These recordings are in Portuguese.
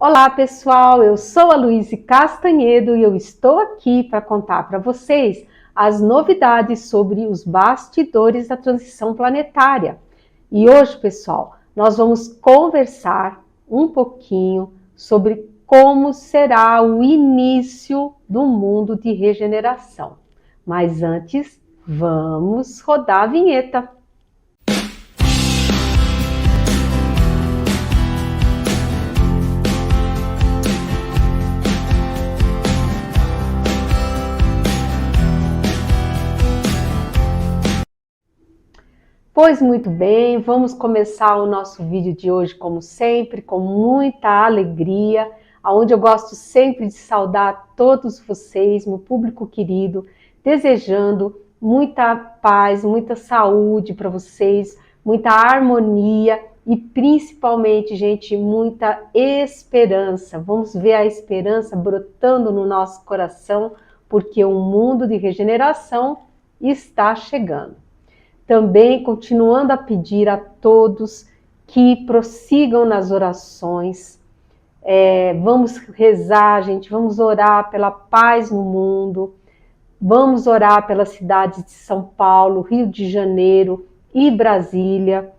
Olá pessoal, eu sou a Luíse Castanhedo e eu estou aqui para contar para vocês as novidades sobre os bastidores da transição planetária. E hoje, pessoal, nós vamos conversar um pouquinho sobre como será o início do mundo de regeneração. Mas antes, vamos rodar a vinheta. Pois muito bem, vamos começar o nosso vídeo de hoje, como sempre, com muita alegria, onde eu gosto sempre de saudar todos vocês, meu público querido, desejando muita paz, muita saúde para vocês, muita harmonia e principalmente, gente, muita esperança. Vamos ver a esperança brotando no nosso coração, porque o mundo de regeneração está chegando. Também continuando a pedir a todos que prossigam nas orações. Vamos rezar, gente, vamos orar pela paz no mundo, vamos orar pelas cidades de São Paulo, Rio de Janeiro e Brasília,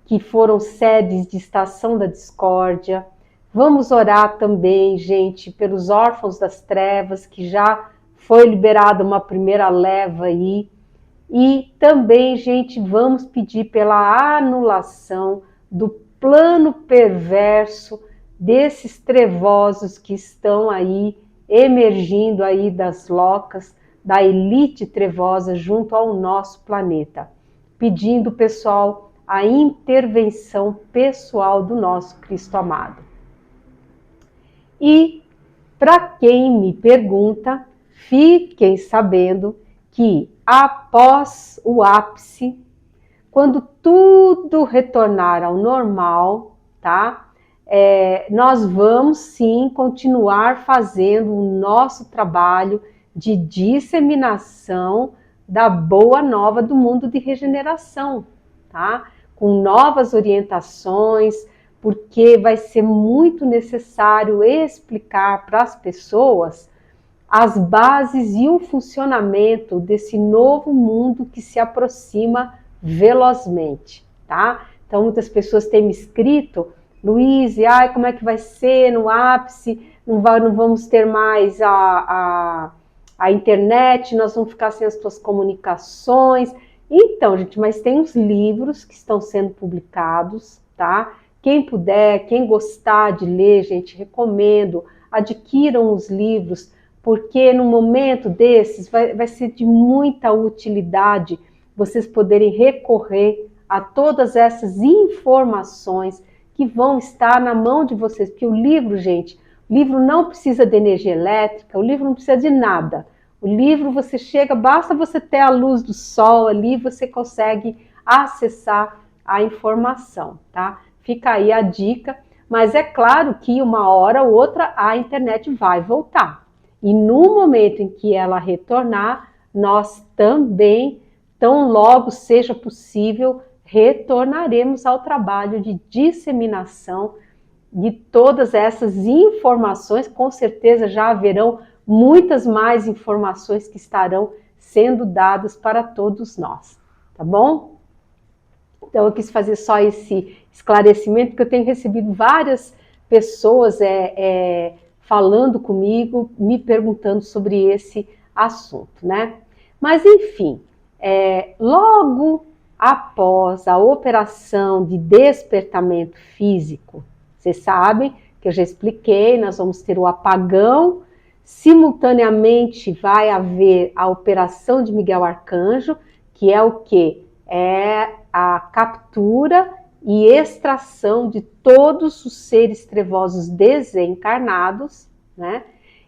que foram sedes de Estação da Discórdia. Vamos orar também, gente, pelos órfãos das trevas, que já foi liberada uma primeira leva aí. E também, gente, vamos pedir pela anulação do plano perverso desses trevosos que estão aí emergindo aí das locas, da elite trevosa junto ao nosso planeta. Pedindo, pessoal, a intervenção pessoal do nosso Cristo amado. E, para quem me pergunta, fiquem sabendo que após o ápice, quando tudo retornar ao normal, tá? Nós vamos sim continuar fazendo o nosso trabalho de disseminação da boa nova do mundo de regeneração, tá? Com novas orientações, porque vai ser muito necessário explicar para as pessoas as bases e o funcionamento desse novo mundo que se aproxima velozmente, tá? Então, muitas pessoas têm me escrito, Luíse, como é que vai ser no ápice? Não vamos ter mais a internet, nós vamos ficar sem as suas comunicações. Então, gente, mas tem uns livros que estão sendo publicados, tá? Quem puder, quem gostar de ler, gente, recomendo, adquiram os livros, porque no momento desses vai ser de muita utilidade vocês poderem recorrer a todas essas informações que vão estar na mão de vocês, porque o livro, gente, o livro não precisa de energia elétrica, o livro não precisa de nada. O livro você chega, basta você ter a luz do sol ali, você consegue acessar a informação, tá? Fica aí a dica, mas é claro que uma hora ou outra a internet vai voltar. E no momento em que ela retornar, nós também, tão logo seja possível, retornaremos ao trabalho de disseminação de todas essas informações. Com certeza já haverão muitas mais informações que estarão sendo dadas para todos nós, tá bom? Então eu quis fazer só esse esclarecimento, porque eu tenho recebido várias pessoas falando comigo, me perguntando sobre esse assunto, né? Mas enfim, logo após a operação de despertamento físico, vocês sabem que eu já expliquei, nós vamos ter o apagão, simultaneamente vai haver a operação de Miguel Arcanjo, que é o quê? É a captura e extração de todos os seres trevosos desencarnados, né?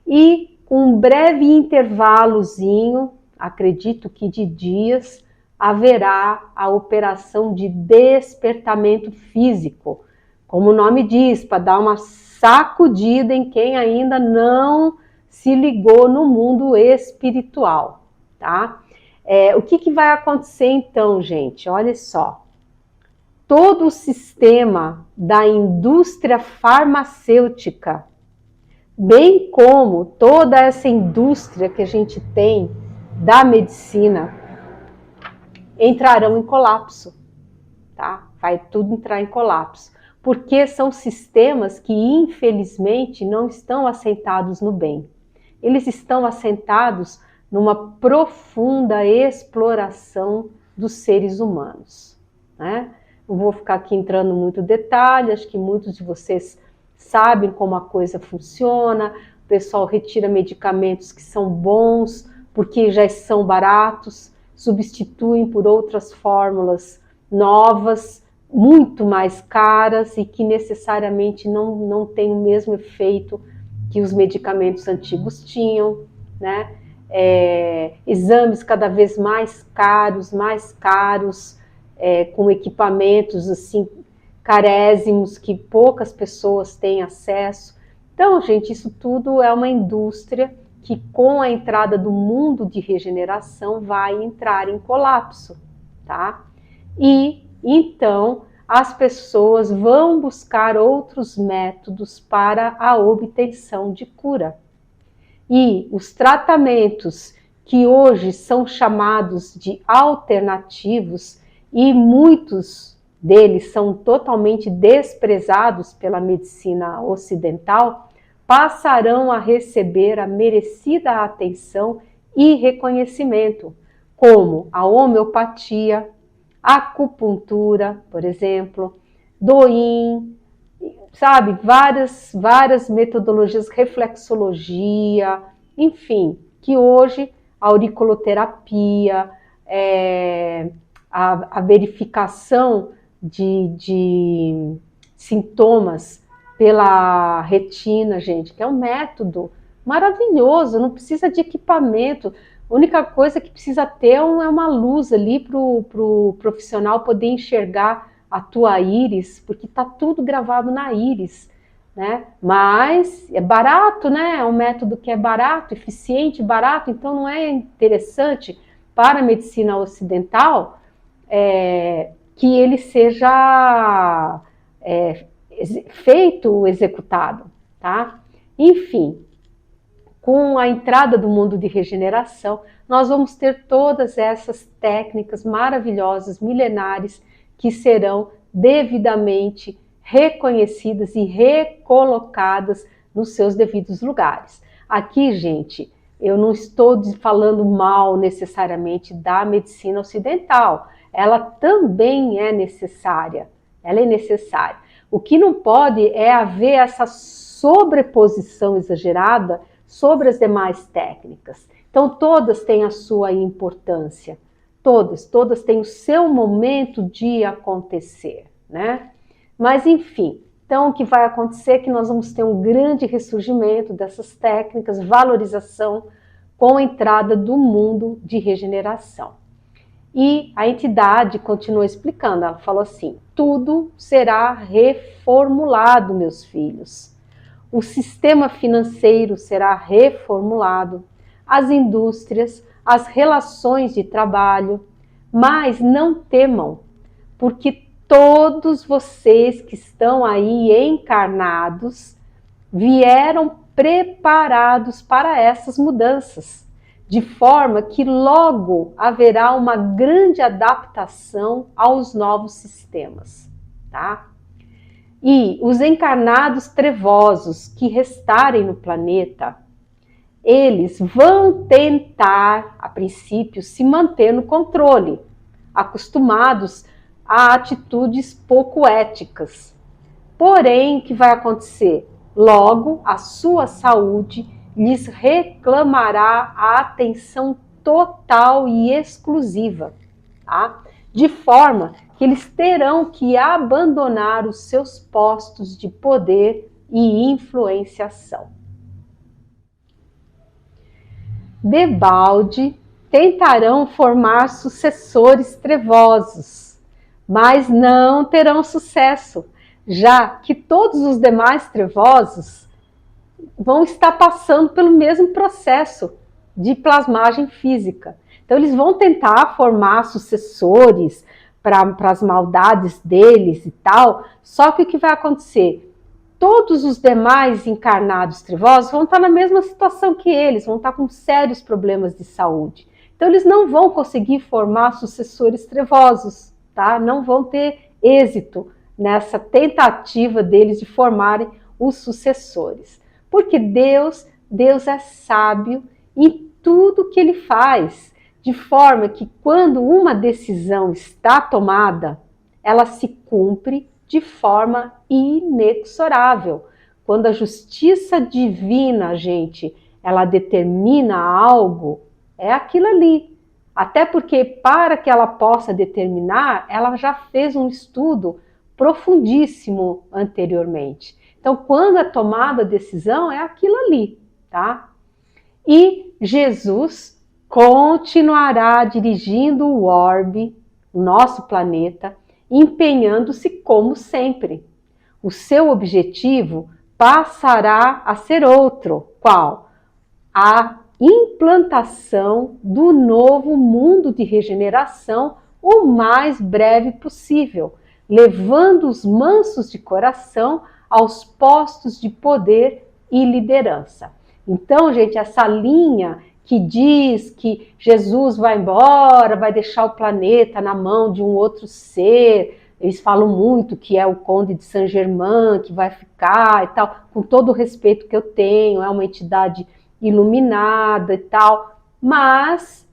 E com um breve intervalozinho, acredito que de dias, haverá a operação de despertamento físico, como o nome diz, para dar uma sacudida em quem ainda não se ligou no mundo espiritual, tá? O que vai acontecer então, gente? Olha só. todo o sistema da indústria farmacêutica, bem como toda essa indústria que a gente tem da medicina, entrarão em colapso, tá? Vai tudo entrar em colapso, porque são sistemas que, infelizmente, não estão assentados no bem. Eles estão assentados numa profunda exploração dos seres humanos, né? Não vou ficar aqui entrando muito detalhe, acho que muitos de vocês sabem como a coisa funciona. O pessoal retira medicamentos que são bons, porque já são baratos, substituem por outras fórmulas novas, muito mais caras e que necessariamente não têm o mesmo efeito que os medicamentos antigos tinham, né? Exames cada vez mais caros, com equipamentos assim carésimos que poucas pessoas têm acesso. Então, gente, isso tudo é uma indústria que, com a entrada do mundo de regeneração, vai entrar em colapso, tá? E então as pessoas vão buscar outros métodos para a obtenção de cura. E os tratamentos que hoje são chamados de alternativos, e muitos deles são totalmente desprezados pela medicina ocidental, passarão a receber a merecida atenção e reconhecimento, como a homeopatia, a acupuntura, por exemplo, do yin, sabe, várias metodologias, reflexologia, enfim, que hoje a auriculoterapia, a verificação de sintomas pela retina, gente, que é um método maravilhoso, não precisa de equipamento. A única coisa que precisa ter é uma luz ali para o profissional poder enxergar a tua íris, porque está tudo gravado na íris, né? Mas é barato, né? É um método que é barato, eficiente, barato, então não é interessante para a medicina ocidental que ele seja feito, executado, tá? Enfim, com a entrada do mundo de regeneração, nós vamos ter todas essas técnicas maravilhosas, milenares, que serão devidamente reconhecidas e recolocadas nos seus devidos lugares. Aqui, gente, eu não estou falando mal necessariamente da medicina ocidental, ela também é necessária, ela é necessária. O que não pode é haver essa sobreposição exagerada sobre as demais técnicas. Então, todas têm a sua importância, todas têm o seu momento de acontecer, né? Mas, enfim, então o que vai acontecer é que nós vamos ter um grande ressurgimento dessas técnicas, valorização com a entrada do mundo de regeneração. E a entidade continuou explicando, ela falou assim: tudo será reformulado, meus filhos. O sistema financeiro será reformulado, as indústrias, as relações de trabalho, mas não temam, porque todos vocês que estão aí encarnados vieram preparados para essas mudanças, de forma que logo haverá uma grande adaptação aos novos sistemas, tá? E os encarnados trevosos que restarem no planeta, eles vão tentar, a princípio, se manter no controle, acostumados a atitudes pouco éticas. Porém, o que vai acontecer? Logo, a sua saúde lhes reclamará a atenção total e exclusiva, tá? De forma que eles terão que abandonar os seus postos de poder e influenciação. Debalde tentarão formar sucessores trevosos, mas não terão sucesso, já que todos os demais trevosos vão estar passando pelo mesmo processo de plasmagem física. Então eles vão tentar formar sucessores para as maldades deles e tal. Só que o que vai acontecer? Todos os demais encarnados trevosos vão estar na mesma situação que eles, vão estar com sérios problemas de saúde. Então eles não vão conseguir formar sucessores trevosos, tá? Não vão ter êxito nessa tentativa deles de formarem os sucessores. Porque Deus é sábio em tudo que ele faz, de forma que quando uma decisão está tomada, ela se cumpre de forma inexorável. Quando a justiça divina, gente, ela determina algo, é aquilo ali. Até porque para que ela possa determinar, ela já fez um estudo profundíssimo anteriormente. Então, quando é tomada a decisão, é aquilo ali, tá? E Jesus continuará dirigindo o orbe, o nosso planeta, empenhando-se como sempre. O seu objetivo passará a ser outro. Qual? A implantação do novo mundo de regeneração o mais breve possível, levando os mansos de coração aos postos de poder e liderança. Então, gente, essa linha que diz que Jesus vai embora, vai deixar o planeta na mão de um outro ser, eles falam muito que é o Conde de Saint-Germain que vai ficar e tal, com todo o respeito que eu tenho, é uma entidade iluminada e tal, mas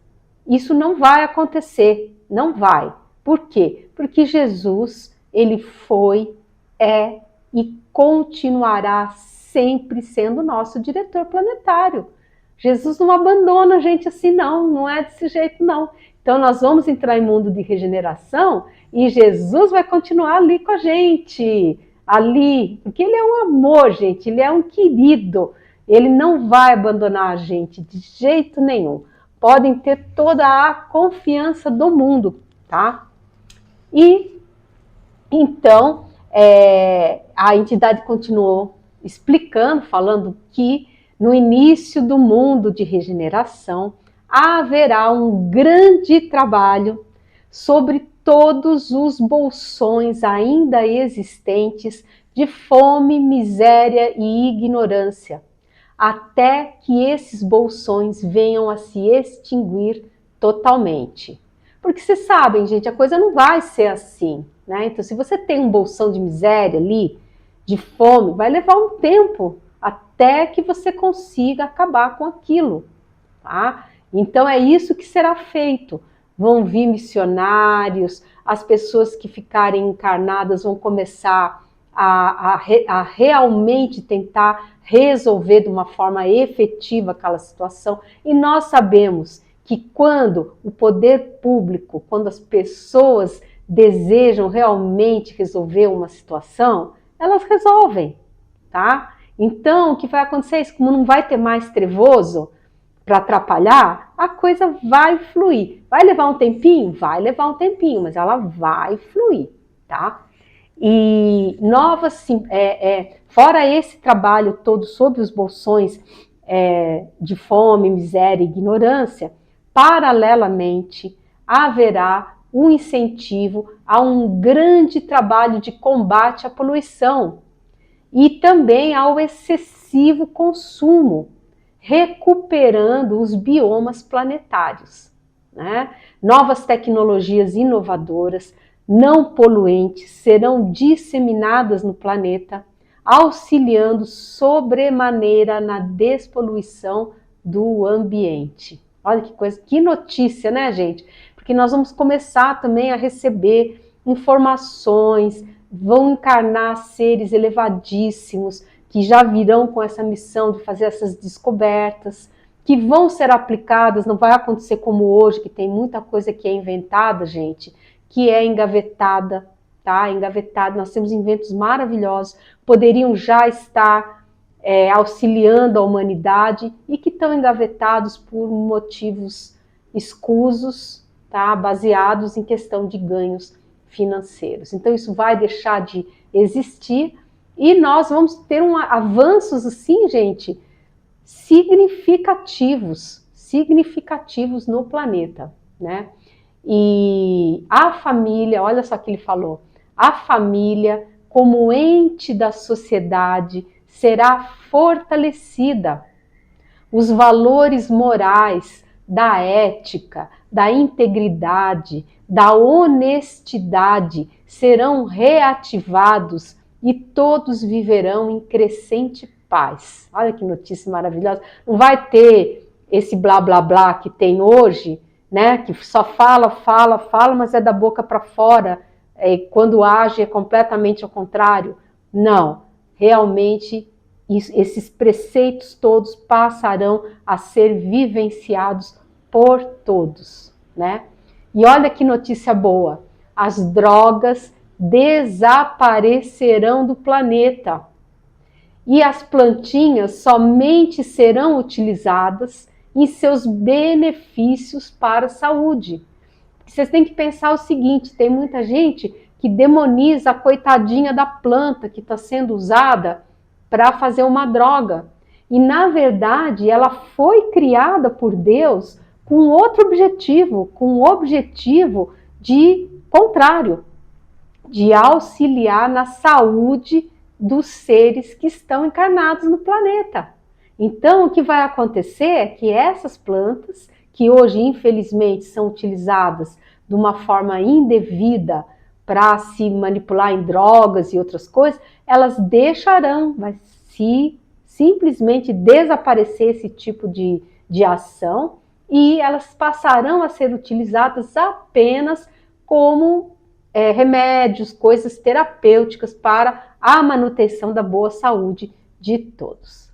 isso não vai acontecer, não vai. Por quê? Porque Jesus, ele foi, é e continuará sempre sendo nosso diretor planetário. Jesus não abandona a gente assim não é desse jeito não. Então nós vamos entrar em mundo de regeneração e Jesus vai continuar ali com a gente, ali, porque ele é um amor, gente, ele é um querido, ele não vai abandonar a gente de jeito nenhum. Podem ter toda a confiança do mundo, tá? E então a entidade continuou explicando, falando que no início do mundo de regeneração haverá um grande trabalho sobre todos os bolsões ainda existentes de fome, miséria e ignorância, até que esses bolsões venham a se extinguir totalmente. Porque vocês sabem, gente, a coisa não vai ser assim, né? Então, se você tem um bolsão de miséria ali, de fome, vai levar um tempo até que você consiga acabar com aquilo, tá? Então, é isso que será feito. Vão vir missionários, as pessoas que ficarem encarnadas vão começar a realmente tentar resolver de uma forma efetiva aquela situação. E nós sabemos que quando o poder público, quando as pessoas desejam realmente resolver uma situação, elas resolvem, tá? Então, o que vai acontecer é isso, como não vai ter mais trevoso para atrapalhar, a coisa vai fluir. Vai levar um tempinho? Vai levar um tempinho, mas ela vai fluir, tá? E fora esse trabalho todo sobre os bolsões de fome, miséria e ignorância, paralelamente haverá um incentivo a um grande trabalho de combate à poluição e também ao excessivo consumo, recuperando os biomas planetários, né? Novas tecnologias inovadoras, não poluentes, serão disseminadas no planeta, auxiliando sobremaneira na despoluição do ambiente. Olha que coisa, que notícia, né, gente? Porque nós vamos começar também a receber informações, vão encarnar seres elevadíssimos que já virão com essa missão de fazer essas descobertas, que vão ser aplicadas, não vai acontecer como hoje, que tem muita coisa que é inventada, gente, que é engavetada, tá? Engavetada, nós temos inventos maravilhosos, poderiam já estar auxiliando a humanidade e que estão engavetados por motivos escusos, tá? Baseados em questão de ganhos financeiros. Então isso vai deixar de existir e nós vamos ter avanços assim, gente, significativos no planeta, né? E a família, olha só o que ele falou, a família, como ente da sociedade, será fortalecida. Os valores morais da ética, da integridade, da honestidade serão reativados e todos viverão em crescente paz. Olha que notícia maravilhosa. Não vai ter esse blá blá blá que tem hoje, né? Que só fala, mas é da boca para fora. Quando age é completamente ao contrário. Não, realmente esses preceitos todos passarão a ser vivenciados por todos, né? E olha que notícia boa, as drogas desaparecerão do planeta e as plantinhas somente serão utilizadas em seus benefícios para a saúde. Vocês têm que pensar o seguinte, tem muita gente que demoniza a coitadinha da planta que está sendo usada para fazer uma droga. E, na verdade, ela foi criada por Deus com outro objetivo, com o objetivo de contrário, de auxiliar na saúde dos seres que estão encarnados no planeta. Então, o que vai acontecer é que essas plantas, que hoje, infelizmente, são utilizadas de uma forma indevida para se manipular em drogas e outras coisas, elas deixarão, vai se simplesmente desaparecer esse tipo de ação e elas passarão a ser utilizadas apenas como remédios, coisas terapêuticas para a manutenção da boa saúde de todos.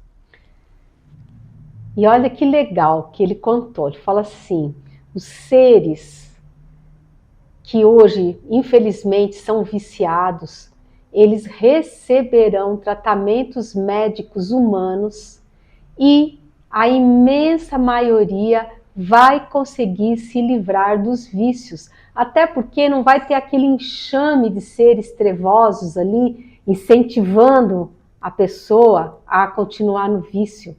E olha que legal que ele contou, ele fala assim, os seres que hoje, infelizmente, são viciados, eles receberão tratamentos médicos humanos e a imensa maioria vai conseguir se livrar dos vícios, até porque não vai ter aquele enxame de seres trevosos ali, incentivando a pessoa a continuar no vício.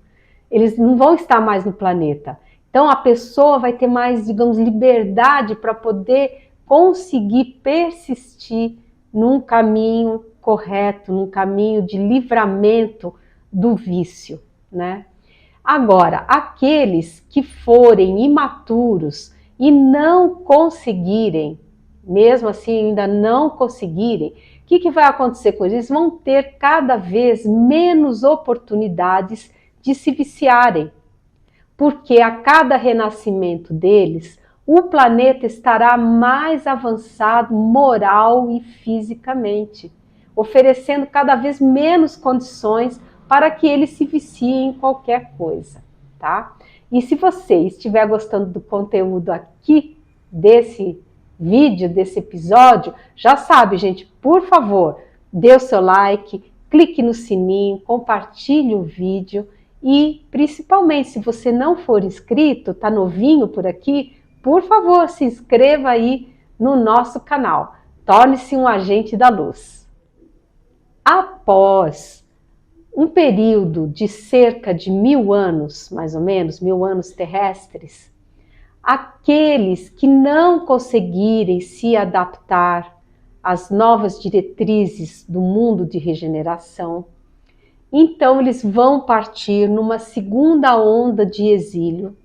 Eles não vão estar mais no planeta. Então a pessoa vai ter mais, digamos, liberdade para poder conseguir persistir num caminho correto, num caminho de livramento do vício, né? Agora, aqueles que forem imaturos e não conseguirem, mesmo assim ainda não conseguirem, o que vai acontecer com eles? Eles vão ter cada vez menos oportunidades de se viciarem, porque a cada renascimento deles, o planeta estará mais avançado moral e fisicamente, oferecendo cada vez menos condições para que eles se viciem em qualquer coisa, tá? E se você estiver gostando do conteúdo aqui desse vídeo, desse episódio, já sabe, gente, por favor, dê o seu like, clique no sininho, compartilhe o vídeo e, principalmente, se você não for inscrito, tá novinho por aqui, por favor, se inscreva aí no nosso canal. Torne-se um agente da luz. Após um período de cerca de 1000 anos, mais ou menos, 1000 anos terrestres, aqueles que não conseguirem se adaptar às novas diretrizes do mundo de regeneração, então eles vão partir numa segunda onda de exílio,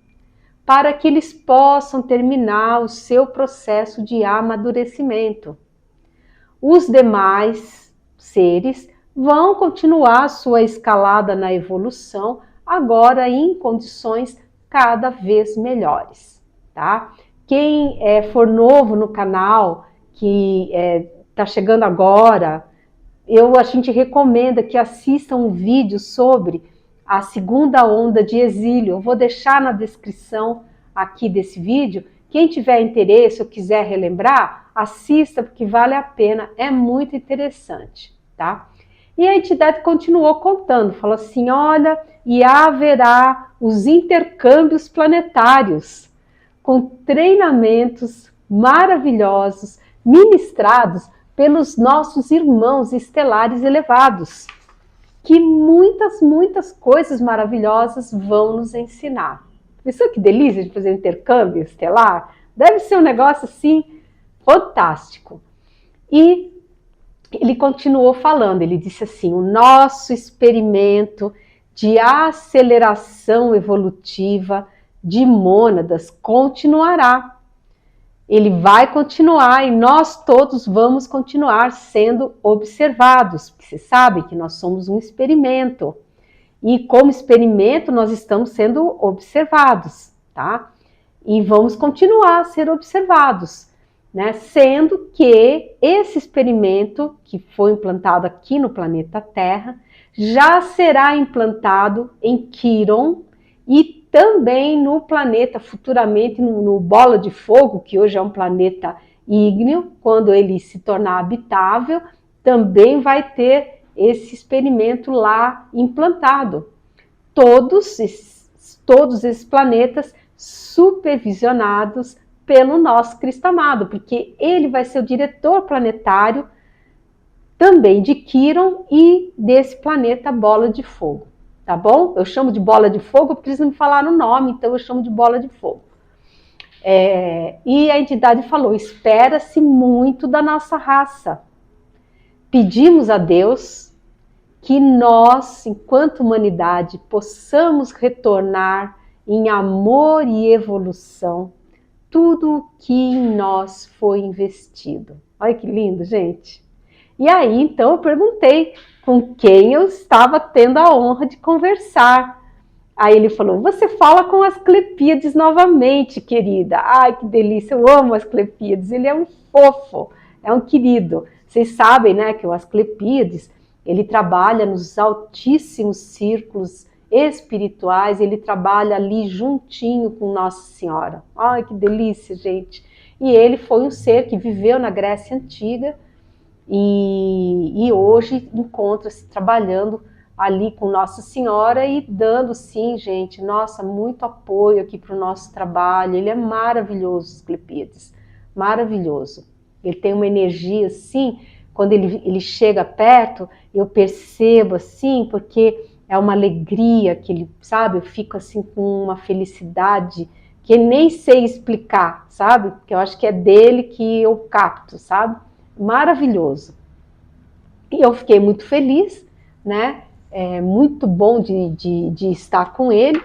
para que eles possam terminar o seu processo de amadurecimento. Os demais seres vão continuar sua escalada na evolução, agora em condições cada vez melhores, tá? Quem for novo no canal, que está chegando agora, a gente recomenda que assistam um vídeo sobre a segunda onda de exílio. Eu vou deixar na descrição aqui desse vídeo. Quem tiver interesse ou quiser relembrar, assista porque vale a pena, é muito interessante, tá? E a entidade continuou contando, falou assim, olha, e haverá os intercâmbios planetários, com treinamentos maravilhosos, ministrados pelos nossos irmãos estelares elevados, que muitas coisas maravilhosas vão nos ensinar. Pensou que delícia de fazer um intercâmbio estelar? Deve ser um negócio assim fantástico. E ele continuou falando, ele disse assim: o nosso experimento de aceleração evolutiva de mônadas continuará. Ele vai continuar e nós todos vamos continuar sendo observados, porque você sabe que nós somos um experimento. E como experimento nós estamos sendo observados, tá? E vamos continuar a ser observados, né? Sendo que esse experimento que foi implantado aqui no planeta Terra já será implantado em Quiron e também no planeta, futuramente no Bola de Fogo, que hoje é um planeta ígneo, quando ele se tornar habitável, também vai ter esse experimento lá implantado. Todos esses planetas supervisionados pelo nosso Cristo amado, porque ele vai ser o diretor planetário também de Quiron e desse planeta Bola de Fogo, tá bom? Eu chamo de Bola de Fogo porque eles não me falaram o nome, então eu chamo de Bola de Fogo. E a entidade falou: espera-se muito da nossa raça. Pedimos a Deus que nós, enquanto humanidade, possamos retornar em amor e evolução tudo o que em nós foi investido. Olha que lindo, gente! E aí, então, eu perguntei com quem eu estava tendo a honra de conversar. Aí ele falou: você fala com Asclepíades novamente, querida. Ai, que delícia, eu amo Asclepíades, ele é um fofo, é um querido. Vocês sabem, né, que o Asclepíades, ele trabalha nos altíssimos círculos espirituais, ele trabalha ali juntinho com Nossa Senhora. Ai, que delícia, gente. E ele foi um ser que viveu na Grécia Antiga e hoje encontra-se trabalhando ali com Nossa Senhora e dando, sim, gente, nossa, muito apoio aqui para o nosso trabalho. Ele é maravilhoso, Asclepíades, maravilhoso. Ele tem uma energia, assim, quando ele chega perto, eu percebo, assim, porque é uma alegria que ele, sabe, eu fico, assim, com uma felicidade que eu nem sei explicar, sabe, porque eu acho que é dele que eu capto, sabe, maravilhoso. E eu fiquei muito feliz, né, é muito bom de estar com ele,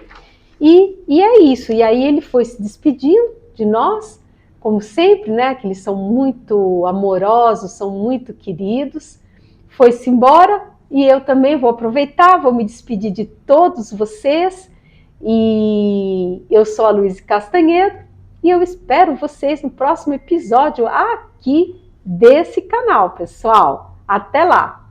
e é isso. E aí ele foi se despedindo de nós, como sempre, né, que eles são muito amorosos, são muito queridos, foi-se embora, e eu também vou aproveitar, vou me despedir de todos vocês, e eu sou a Luísa Castanhedo, e eu espero vocês no próximo episódio aqui desse canal, pessoal. Até lá!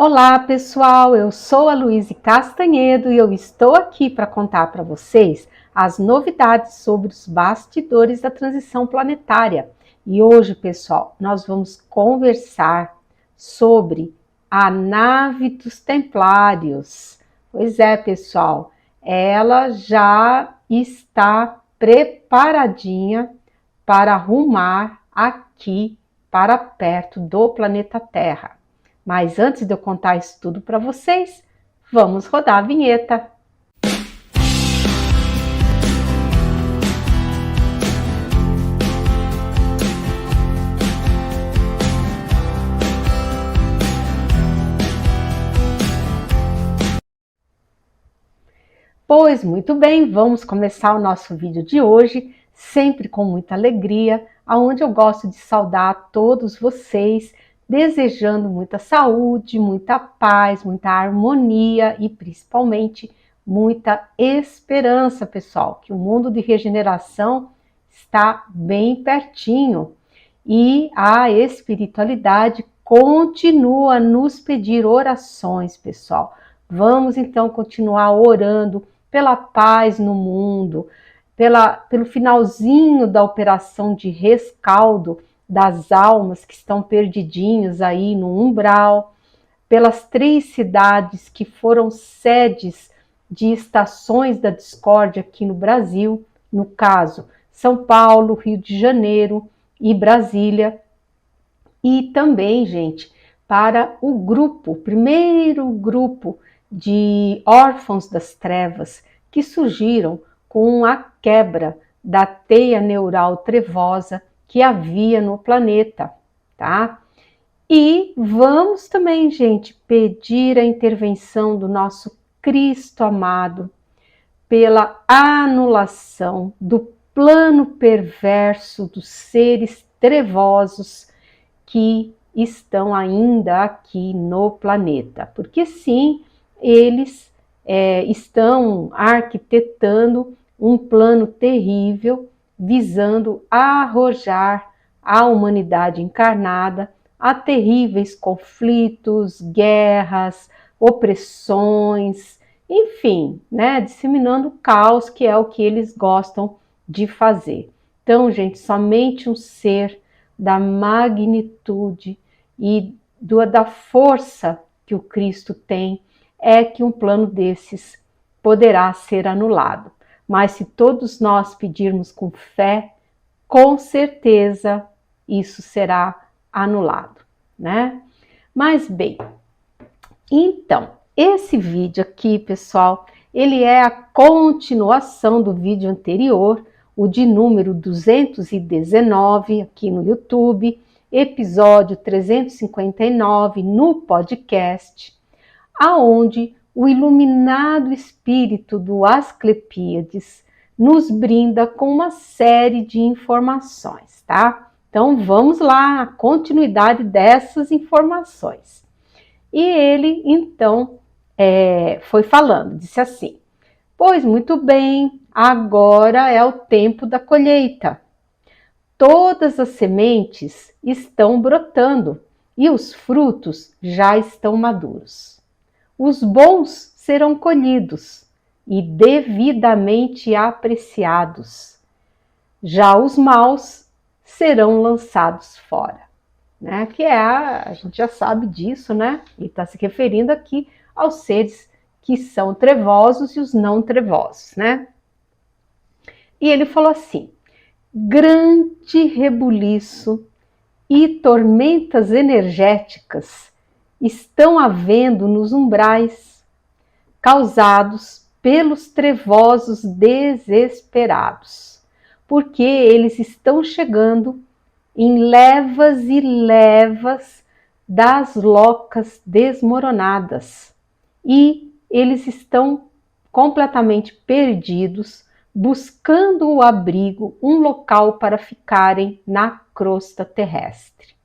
Olá pessoal, eu sou a Luísa Castanhedo e eu estou aqui para contar para vocês as novidades sobre os bastidores da transição planetária. E hoje, pessoal, nós vamos conversar sobre a nave dos Templários. Pois é, pessoal, ela já está preparadinha para rumar aqui para perto do planeta Terra. Mas antes de eu contar isso tudo para vocês, vamos rodar a vinheta. Pois muito bem, vamos começar o nosso vídeo de hoje, sempre com muita alegria, onde eu gosto de saudar todos vocês, desejando muita saúde, muita paz, muita harmonia e principalmente muita esperança, pessoal, que o mundo de regeneração está bem pertinho e a espiritualidade continua a nos pedir orações, pessoal. Vamos então continuar orando pela paz no mundo, pelo finalzinho da operação de rescaldo das almas que estão perdidinhos aí no umbral, pelas 3 cidades que foram sedes de estações da discórdia aqui no Brasil, no caso, São Paulo, Rio de Janeiro e Brasília, E também, gente, para o primeiro grupo de órfãos das trevas que surgiram com a quebra da teia neural trevosa que havia no planeta, tá? E vamos também, gente, pedir a intervenção do nosso Cristo amado pela anulação do plano perverso dos seres trevosos que estão ainda aqui no planeta. Porque sim, eles estão arquitetando um plano terrível visando arrojar a humanidade encarnada a terríveis conflitos, guerras, opressões, enfim, né, disseminando caos, que é o que eles gostam de fazer. Então, gente, somente um ser da magnitude e da força que o Cristo tem é que um plano desses poderá ser anulado. Mas se todos nós pedirmos com fé, com certeza isso será anulado, né? Mas bem, então, esse vídeo aqui, pessoal, ele é a continuação do vídeo anterior, o de número 219 aqui no YouTube, episódio 359 no podcast, aonde o iluminado espírito do Asclepíades nos brinda com uma série de informações, tá? Então vamos lá, a continuidade dessas informações. E ele, então, foi falando, disse assim: pois muito bem, agora é o tempo da colheita. Todas as sementes estão brotando e os frutos já estão maduros. Os bons serão colhidos e devidamente apreciados. Já os maus serão lançados fora. Né? Que a gente já sabe disso, né? E está se referindo aqui aos seres que são trevosos e os não trevosos, né? E ele falou assim: grande rebuliço e tormentas energéticas estão havendo nos umbrais, causados pelos trevosos desesperados, porque eles estão chegando em levas e levas das locas desmoronadas, e eles estão completamente perdidos, buscando o abrigo, um local para ficarem na crosta terrestre.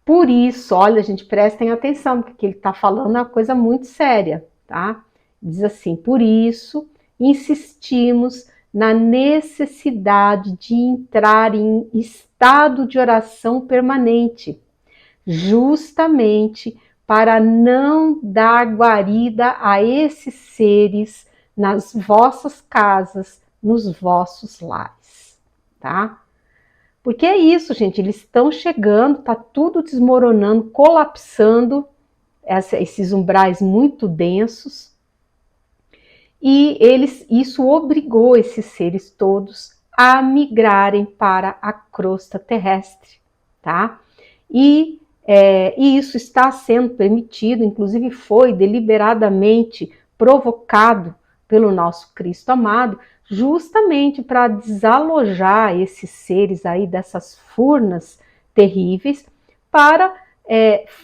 Por isso, olha, gente, prestem atenção, porque ele está falando uma coisa muito séria, tá? Diz assim: por isso, insistimos na necessidade de entrar em estado de oração permanente, justamente para não dar guarida a esses seres nas vossas casas, nos vossos lares, tá? Porque é isso, gente, eles estão chegando, tá tudo desmoronando, colapsando, esses umbrais muito densos, e isso obrigou esses seres todos a migrarem para a crosta terrestre, tá? E isso está sendo permitido, inclusive foi deliberadamente provocado pelo nosso Cristo amado, justamente para desalojar esses seres aí dessas furnas terríveis, para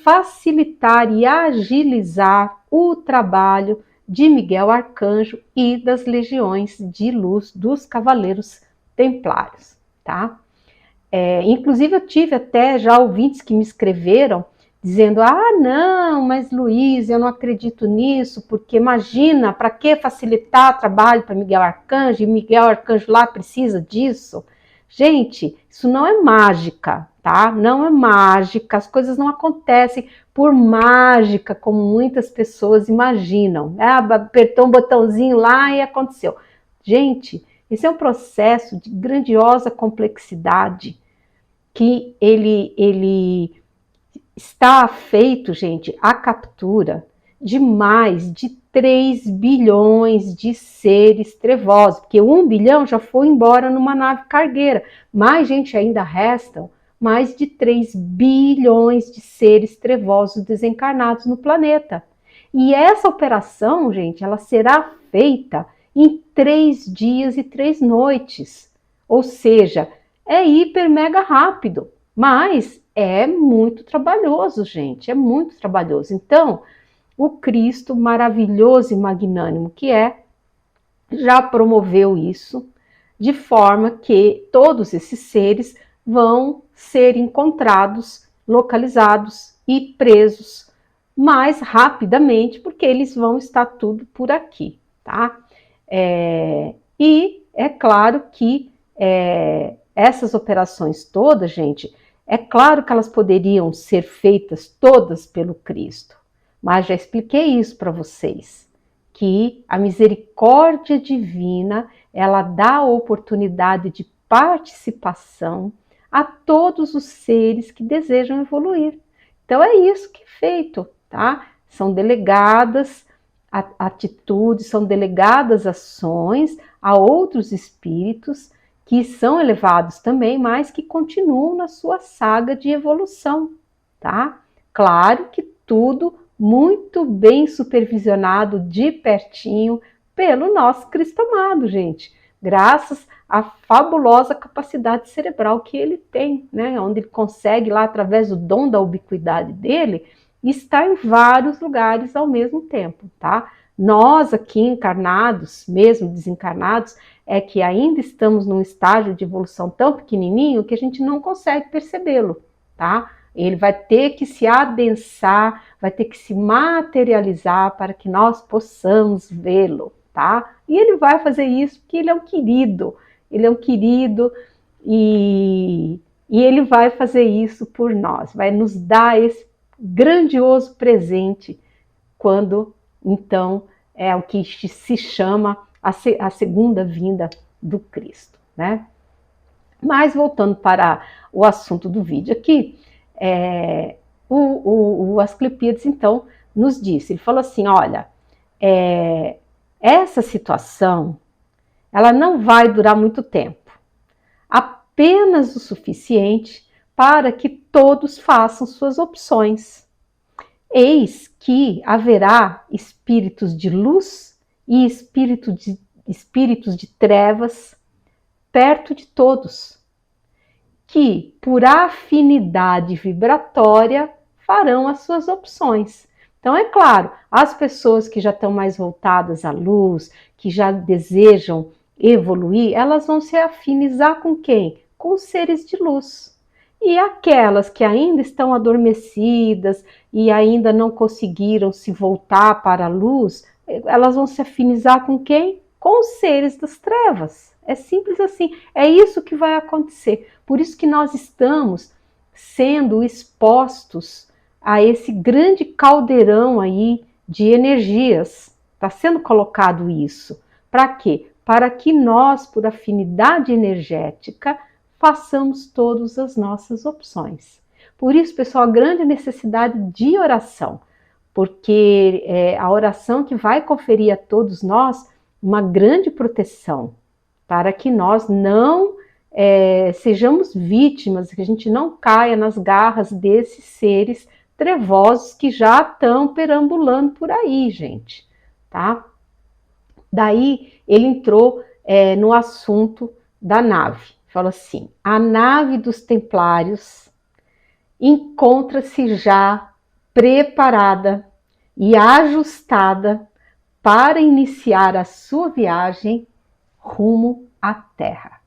facilitar e agilizar o trabalho de Miguel Arcanjo e das legiões de luz dos Cavaleiros Templários, tá? Inclusive eu tive até já ouvintes que me escreveram dizendo: ah, não, mas Luiz, eu não acredito nisso, porque imagina, para que facilitar trabalho para Miguel Arcanjo, e Miguel Arcanjo lá precisa disso? Gente, isso não é mágica, tá? Não é mágica, as coisas não acontecem por mágica, como muitas pessoas imaginam. Apertou um botãozinho lá e aconteceu. Gente, esse é um processo de grandiosa complexidade, que ele está feito, gente, a captura de mais de 3 bilhões de seres trevosos, porque 1 bilhão já foi embora numa nave cargueira, mas, gente, ainda restam mais de 3 bilhões de seres trevosos desencarnados no planeta. E essa operação, gente, ela será feita em 3 dias e 3 noites. Ou seja, é hiper mega rápido, mas é muito trabalhoso, gente, é muito trabalhoso. Então, o Cristo maravilhoso e magnânimo que é, já promoveu isso, de forma que todos esses seres vão ser encontrados, localizados e presos mais rapidamente, porque eles vão estar tudo por aqui, tá? E é claro que essas operações todas, gente, é claro que elas poderiam ser feitas todas pelo Cristo, mas já expliquei isso para vocês, que a misericórdia divina, ela dá a oportunidade de participação a todos os seres que desejam evoluir. Então é isso que é feito, tá? São delegadas atitudes, são delegadas ações a outros espíritos que são elevados também, mas que continuam na sua saga de evolução, tá? Claro que tudo muito bem supervisionado de pertinho pelo nosso Cristo amado, gente, graças à fabulosa capacidade cerebral que ele tem, né? Onde ele consegue lá, através do dom da ubiquidade dele, estar em vários lugares ao mesmo tempo, tá? Nós aqui encarnados, mesmo desencarnados, é que ainda estamos num estágio de evolução tão pequenininho que a gente não consegue percebê-lo, tá? Ele vai ter que se adensar, vai ter que se materializar para que nós possamos vê-lo, tá? E ele vai fazer isso porque ele é um querido e ele vai fazer isso por nós, vai nos dar esse grandioso presente quando, então, é o que se chama a segunda vinda do Cristo, né? Mas voltando para o assunto do vídeo aqui, o Asclepíades, então, nos disse, ele falou assim, olha, essa situação, ela não vai durar muito tempo, apenas o suficiente para que todos façam suas opções. Eis que haverá espíritos de luz e espíritos de trevas perto de todos, que por afinidade vibratória farão as suas opções. Então, é claro, as pessoas que já estão mais voltadas à luz, que já desejam evoluir, elas vão se afinizar com quem? Com os seres de luz. E aquelas que ainda estão adormecidas e ainda não conseguiram se voltar para a luz, elas vão se afinizar com quem? Com os seres das trevas. É simples assim, é isso que vai acontecer. Por isso que nós estamos sendo expostos a esse grande caldeirão aí de energias. Está sendo colocado isso. Para quê? Para que nós, por afinidade energética, façamos todas as nossas opções. Por isso, pessoal, a grande necessidade de oração, porque é a oração que vai conferir a todos nós uma grande proteção, para que nós não sejamos vítimas, que a gente não caia nas garras desses seres trevosos que já estão perambulando por aí, gente, tá? Daí ele entrou no assunto da nave. Falou assim, a nave dos templários encontra-se já preparada e ajustada para iniciar a sua viagem rumo à Terra.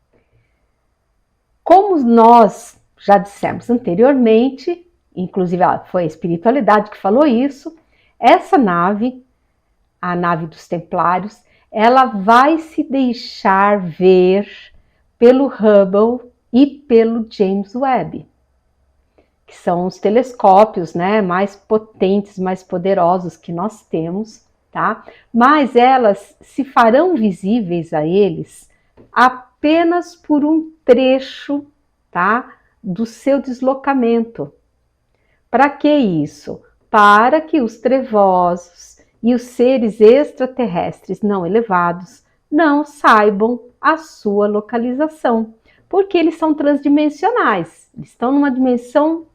Como nós já dissemos anteriormente, inclusive foi a espiritualidade que falou isso, essa nave, a nave dos templários, ela vai se deixar ver pelo Hubble e pelo James Webb, que são os telescópios, né, mais potentes, mais poderosos que nós temos, tá? Mas elas se farão visíveis a eles apenas por um trecho, tá, do seu deslocamento. Para que isso? Para que os trevosos e os seres extraterrestres não elevados não saibam a sua localização. Porque eles são transdimensionais, eles estão numa dimensão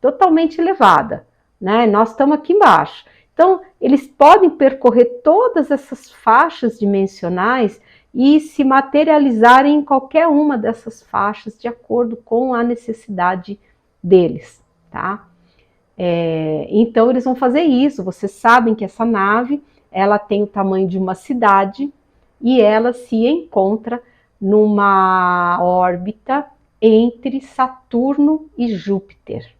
totalmente elevada, né? Nós estamos aqui embaixo. Então, eles podem percorrer todas essas faixas dimensionais e se materializarem em qualquer uma dessas faixas de acordo com a necessidade deles, tá? Então, eles vão fazer isso. Vocês sabem que essa nave, ela tem o tamanho de uma cidade e ela se encontra numa órbita entre Saturno e Júpiter.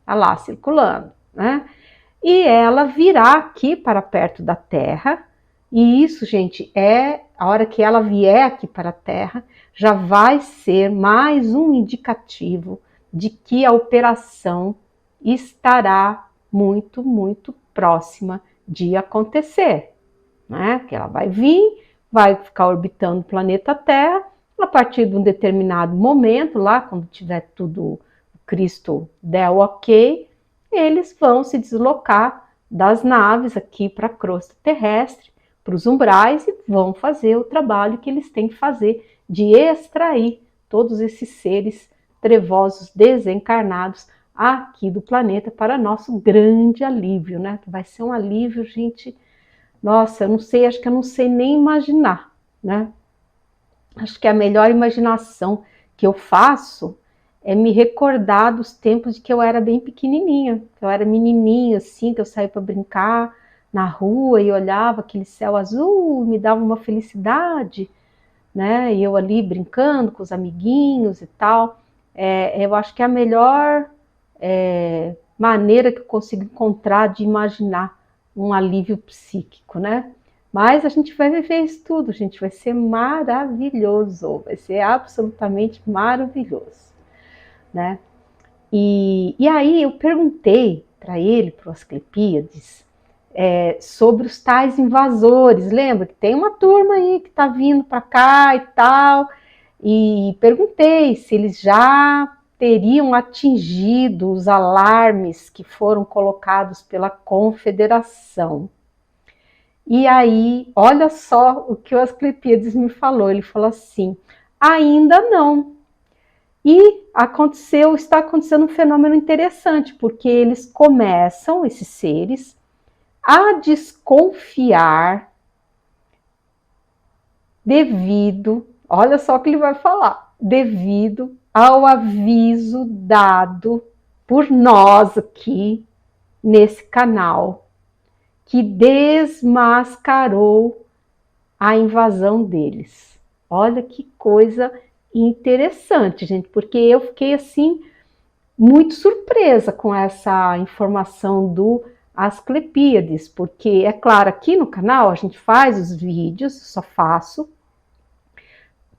Está lá circulando, né? E ela virá aqui para perto da Terra, e isso, gente, a hora que ela vier aqui para a Terra, já vai ser mais um indicativo de que a operação estará muito, muito próxima de acontecer, né? Que ela vai vir, vai ficar orbitando o planeta Terra, a partir de um determinado momento, lá quando tiver tudo, Cristo der o ok, eles vão se deslocar das naves aqui para a crosta terrestre, para os umbrais, e vão fazer o trabalho que eles têm que fazer de extrair todos esses seres trevosos desencarnados aqui do planeta para nosso grande alívio, né? Vai ser um alívio, gente. Nossa, eu não sei, acho que eu não sei nem imaginar, né? Acho que a melhor imaginação que eu faço é me recordar dos tempos de que eu era bem pequenininha, que eu era menininha, assim, que eu saía para brincar na rua e olhava aquele céu azul, me dava uma felicidade, né? E eu ali brincando com os amiguinhos e tal. Eu acho que é a melhor maneira que eu consigo encontrar de imaginar um alívio psíquico, né? Mas a gente vai viver isso tudo, gente, vai ser maravilhoso, vai ser absolutamente maravilhoso, né? E aí eu perguntei para ele, para o Asclepíades, sobre os tais invasores. Lembra que tem uma turma aí que está vindo para cá e tal, e perguntei se eles já teriam atingido os alarmes que foram colocados pela Confederação. E aí, olha só o que o Asclepíades me falou. Ele falou assim: ainda não. E está acontecendo um fenômeno interessante, porque eles começam, esses seres, a desconfiar devido, olha só o que ele vai falar, devido ao aviso dado por nós aqui nesse canal, que desmascarou a invasão deles. Olha que coisa interessante, gente, porque eu fiquei assim muito surpresa com essa informação do Asclepíades, porque é claro, aqui no canal a gente faz os vídeos, só faço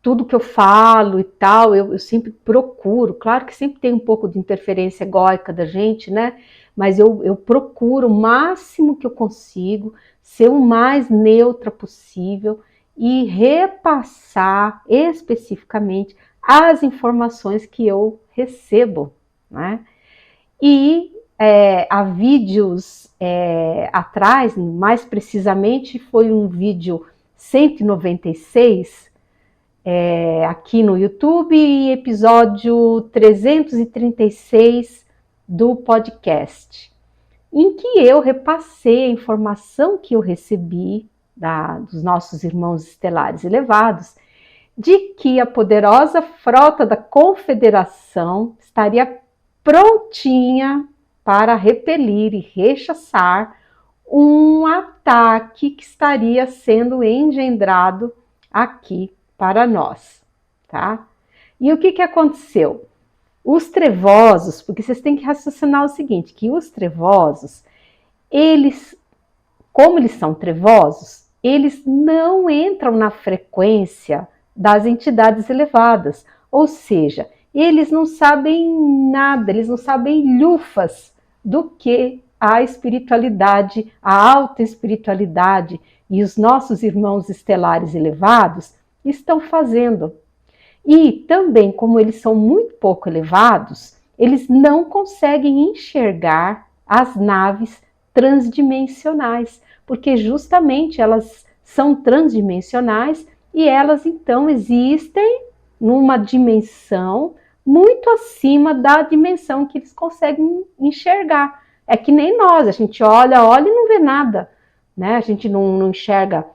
tudo que eu falo e tal, eu sempre procuro, claro que sempre tem um pouco de interferência egóica da gente, né? Mas eu procuro o máximo que eu consigo ser o mais neutra possível e repassar especificamente as informações que eu recebo, né? E há vídeos atrás, mais precisamente, foi um vídeo 196 aqui no YouTube e episódio 336 do podcast, em que eu repassei a informação que eu recebi dos nossos irmãos estelares elevados, de que a poderosa frota da Confederação estaria prontinha para repelir e rechaçar um ataque que estaria sendo engendrado aqui para nós, tá? E o que aconteceu? Os trevosos, porque vocês têm que raciocinar o seguinte, que os trevosos, eles, como eles são trevosos, eles não entram na frequência das entidades elevadas, ou seja, eles não sabem nada, eles não sabem lufas do que a espiritualidade, a alta espiritualidade e os nossos irmãos estelares elevados estão fazendo. E também, como eles são muito pouco elevados, eles não conseguem enxergar as naves transdimensionais, porque justamente elas são transdimensionais e elas então existem numa dimensão muito acima da dimensão que eles conseguem enxergar. É que nem nós, a gente olha e não vê nada, né? A gente não enxerga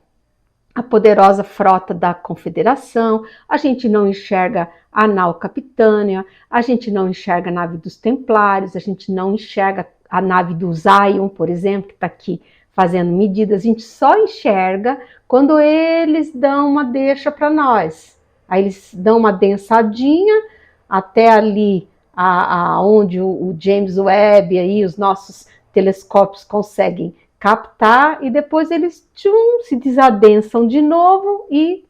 a poderosa frota da Confederação, a gente não enxerga a nau Capitânia, a gente não enxerga a nave dos Templários, a gente não enxerga a nave do Zion, por exemplo, que está aqui fazendo medidas, a gente só enxerga quando eles dão uma deixa para nós. Aí eles dão uma densadinha até ali onde o James Webb, aí, os nossos telescópios conseguem captar, e depois eles se desadensam de novo e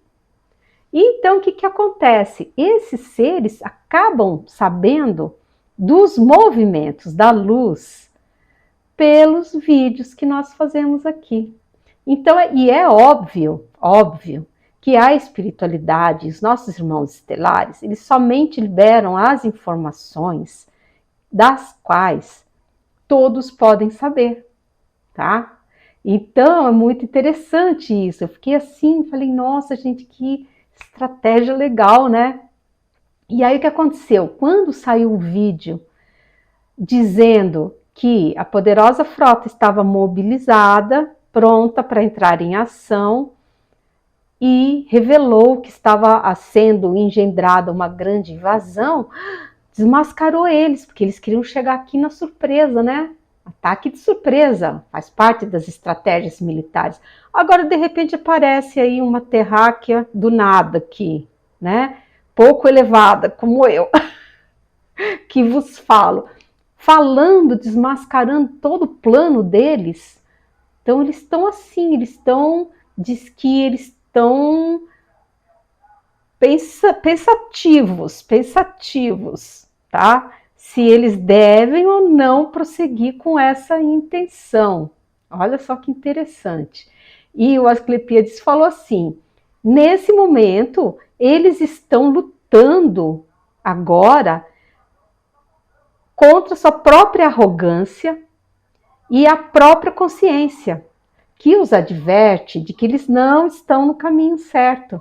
então o que acontece? Esses seres acabam sabendo dos movimentos da luz pelos vídeos que nós fazemos aqui. Então, e é óbvio que a espiritualidade, os nossos irmãos estelares, eles somente liberam as informações das quais todos podem saber, tá? Então, é muito interessante isso. Eu fiquei assim, falei, nossa, gente, que estratégia legal, né? E aí o que aconteceu? Quando saiu o vídeo dizendo que a poderosa frota estava mobilizada, pronta para entrar em ação, e revelou que estava sendo engendrada uma grande invasão, desmascarou eles, porque eles queriam chegar aqui na surpresa, né? Ataque de surpresa, faz parte das estratégias militares. Agora, de repente, aparece aí uma terráquea do nada aqui, né? Pouco elevada, como eu, que vos falo, falando, desmascarando todo o plano deles. Então, eles estão assim, diz que eles estão pensativos, tá? Se eles devem ou não prosseguir com essa intenção. Olha só que interessante. E o Asclepíades falou assim, nesse momento, eles estão lutando agora contra sua própria arrogância e a própria consciência, que os adverte de que eles não estão no caminho certo,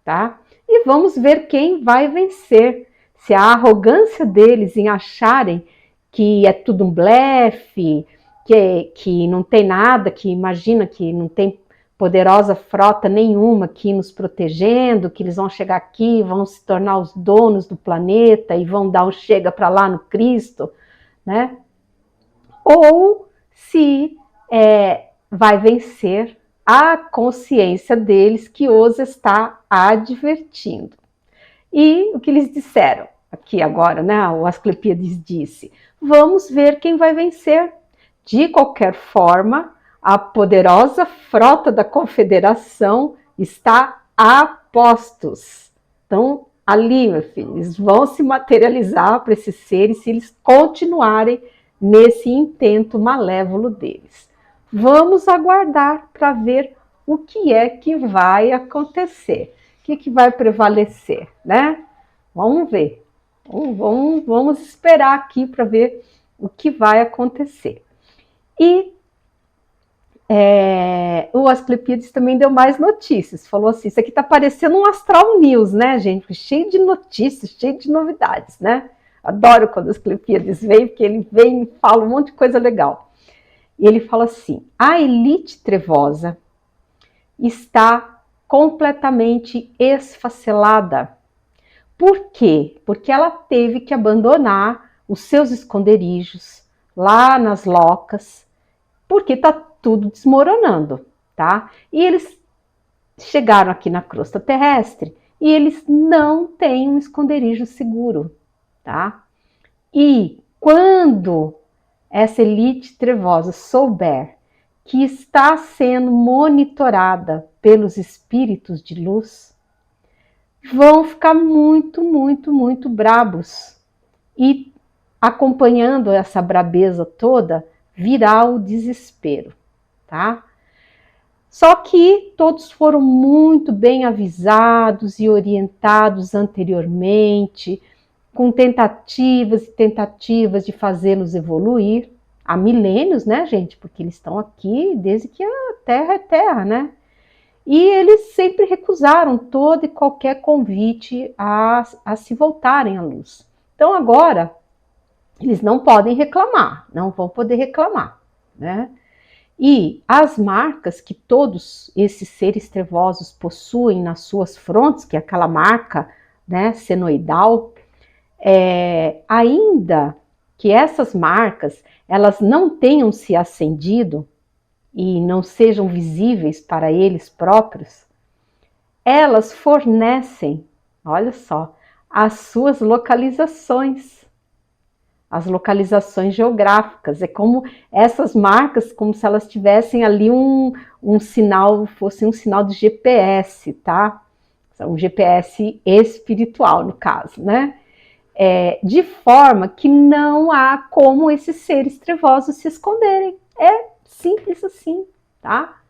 tá? E vamos ver quem vai vencer. Se a arrogância deles em acharem que é tudo um blefe, que não tem nada, que imagina que não tem poderosa frota nenhuma aqui nos protegendo, que eles vão chegar aqui, vão se tornar os donos do planeta e vão dar um chega para lá no Cristo, né? Ou se vai vencer a consciência deles que os está advertindo. E o que eles disseram aqui agora, né? O Asclepíades disse, vamos ver quem vai vencer. De qualquer forma, a poderosa frota da Confederação está a postos. Então, ali, meu filho, eles vão se materializar para esses seres se eles continuarem nesse intento malévolo deles. Vamos aguardar para ver o que é que vai acontecer, o que vai prevalecer, né? Vamos ver, vamos esperar aqui para ver o que vai acontecer. E o Asclepíades também deu mais notícias, falou assim, isso aqui está parecendo um Astral News, né, gente? Cheio de notícias, cheio de novidades, né? Adoro quando o Asclepíades vem, porque ele vem e fala um monte de coisa legal. E ele fala assim, a elite trevosa está completamente esfacelada. Por quê? Porque ela teve que abandonar os seus esconderijos lá nas locas, porque está tudo desmoronando, tá? E eles chegaram aqui na crosta terrestre e eles não têm um esconderijo seguro, tá? E quando essa elite trevosa souber que está sendo monitorada pelos espíritos de luz, vão ficar muito, muito, muito brabos. E acompanhando essa brabeza toda, virá o desespero, tá? Só que todos foram muito bem avisados e orientados anteriormente, com tentativas e tentativas de fazê-los evoluir, há milênios, né, gente? Porque eles estão aqui desde que a Terra é Terra, né? E eles sempre recusaram todo e qualquer convite a se voltarem à luz. Então agora eles não podem reclamar, não vão poder reclamar, né? E as marcas que todos esses seres trevosos possuem nas suas frontes, que é aquela marca, né, senoidal, ainda que essas marcas elas não tenham se acendido e não sejam visíveis para eles próprios, elas fornecem, olha só, as suas localizações. As localizações geográficas, é como essas marcas, como se elas tivessem ali um sinal, fosse um sinal de GPS, tá? Um GPS espiritual, no caso, né? De forma que não há como esses seres trevosos se esconderem. É simples assim, tá?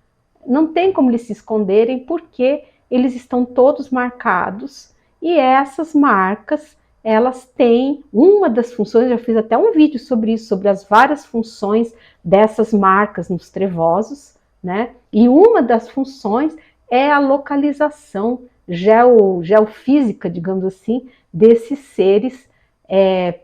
Não tem como eles se esconderem, porque eles estão todos marcados, e essas marcas, elas têm uma das funções, já fiz até um vídeo sobre isso, sobre as várias funções dessas marcas nos trevosos, né? E uma das funções é a localização geofísica, digamos assim, desses seres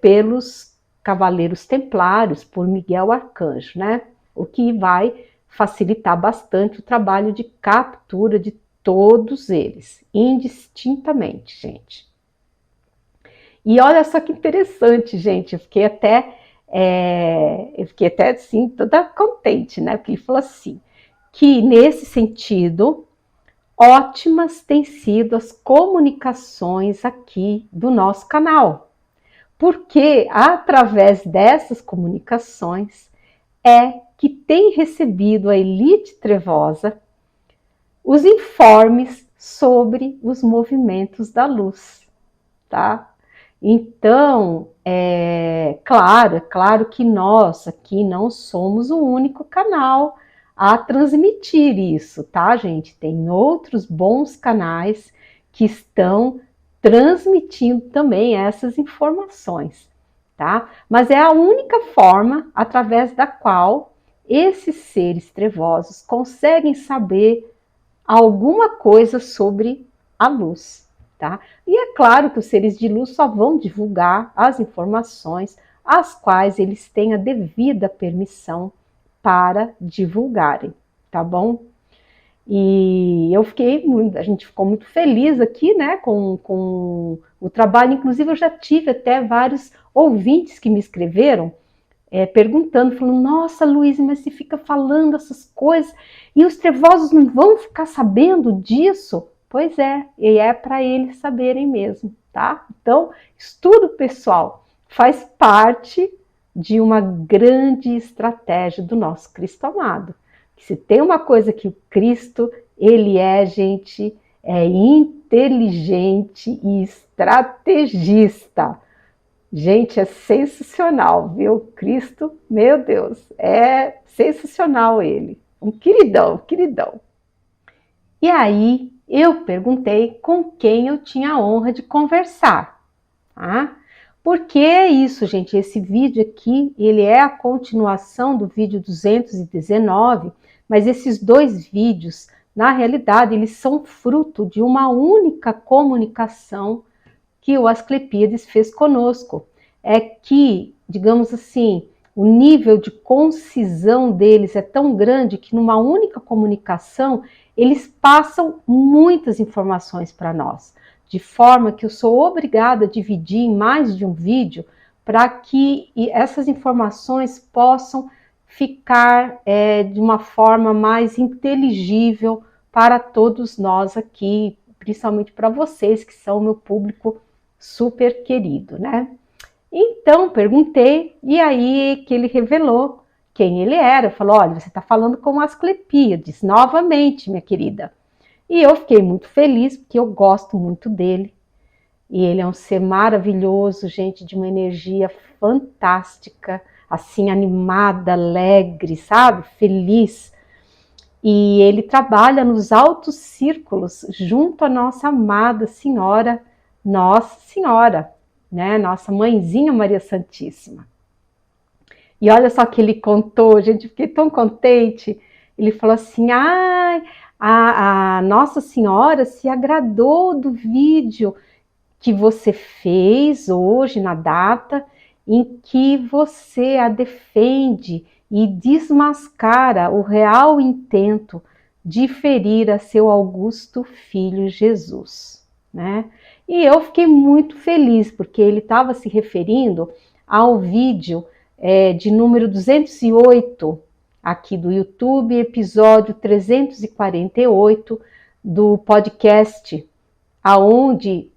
pelos cavaleiros templários, por Miguel Arcanjo, né? O que vai facilitar bastante o trabalho de captura de todos eles, indistintamente, gente. E olha só que interessante, gente, eu fiquei até assim, toda contente, né? Porque ele falou assim, que nesse sentido, ótimas têm sido as comunicações aqui do nosso canal, porque através dessas comunicações que tem recebido a elite trevosa os informes sobre os movimentos da luz, tá? Então, claro que nós aqui não somos o único canal a transmitir isso, tá, gente? Tem outros bons canais que estão transmitindo também essas informações, tá? Mas é a única forma através da qual esses seres trevosos conseguem saber alguma coisa sobre a luz, tá? E é claro que os seres de luz só vão divulgar as informações as quais eles têm a devida permissão para divulgarem, tá bom? E a gente ficou muito feliz aqui, né, com o trabalho. Inclusive eu já tive até vários ouvintes que me escreveram perguntando, falando, nossa, Luiz, mas você fica falando essas coisas e os trevosos não vão ficar sabendo disso? Pois é, e é para eles saberem mesmo, tá? Então, estudo pessoal faz parte de uma grande estratégia do nosso Cristo amado. Se tem uma coisa que o Cristo, ele gente, é inteligente e estrategista. Gente, é sensacional, viu? Cristo, meu Deus, é sensacional ele. Um queridão, queridão. E aí, eu perguntei com quem eu tinha a honra de conversar, tá? Porque é isso, gente, esse vídeo aqui, ele é a continuação do vídeo 219, mas esses dois vídeos, na realidade, eles são fruto de uma única comunicação que o Asclepíades fez conosco. É que, digamos assim, o nível de concisão deles é tão grande que numa única comunicação eles passam muitas informações para nós, de forma que eu sou obrigada a dividir em mais de um vídeo para que essas informações possam ficar de uma forma mais inteligível para todos nós aqui, principalmente para vocês que são o meu público super querido, né? Então, perguntei, e aí que ele revelou quem ele era. Falou, olha, você está falando com Asclepíades, novamente, minha querida. E eu fiquei muito feliz, porque eu gosto muito dele. E ele é um ser maravilhoso, gente, de uma energia fantástica, assim, animada, alegre, sabe? Feliz. E ele trabalha nos altos círculos, junto à nossa amada Senhora, Nossa Senhora, né? Nossa Mãezinha Maria Santíssima. E olha só que ele contou, gente, fiquei tão contente. Ele falou assim, a Nossa Senhora se agradou do vídeo que você fez hoje, na data em que você a defende e desmascara o real intento de ferir a seu augusto filho Jesus, né? E eu fiquei muito feliz, porque ele estava se referindo ao vídeo de número 208, aqui do YouTube, episódio 348 do podcast, aonde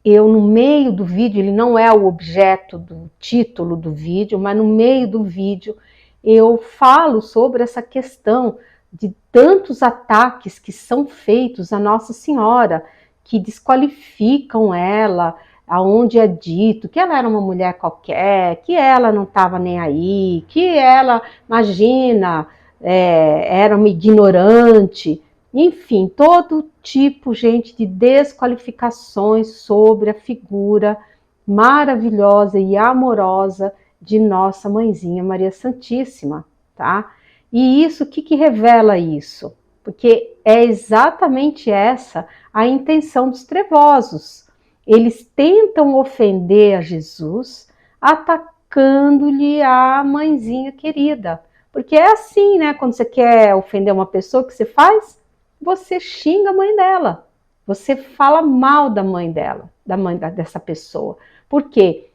eu, no meio do vídeo, ele não é o objeto do título do vídeo, mas no meio do vídeo eu falo sobre essa questão de tantos ataques que são feitos à Nossa Senhora, que desqualificam ela, aonde é dito que ela era uma mulher qualquer, que ela não estava nem aí, que ela, imagina, era uma ignorante. Enfim, todo tipo, gente, de desqualificações sobre a figura maravilhosa e amorosa de nossa mãezinha Maria Santíssima, tá? E isso, o que revela isso? Porque é exatamente essa a intenção dos trevosos. Eles tentam ofender a Jesus, atacando-lhe a mãezinha querida. Porque é assim, né? Quando você quer ofender uma pessoa, o que você faz? Você xinga a mãe dela, você fala mal da mãe dela, da mãe dessa pessoa. Por quê?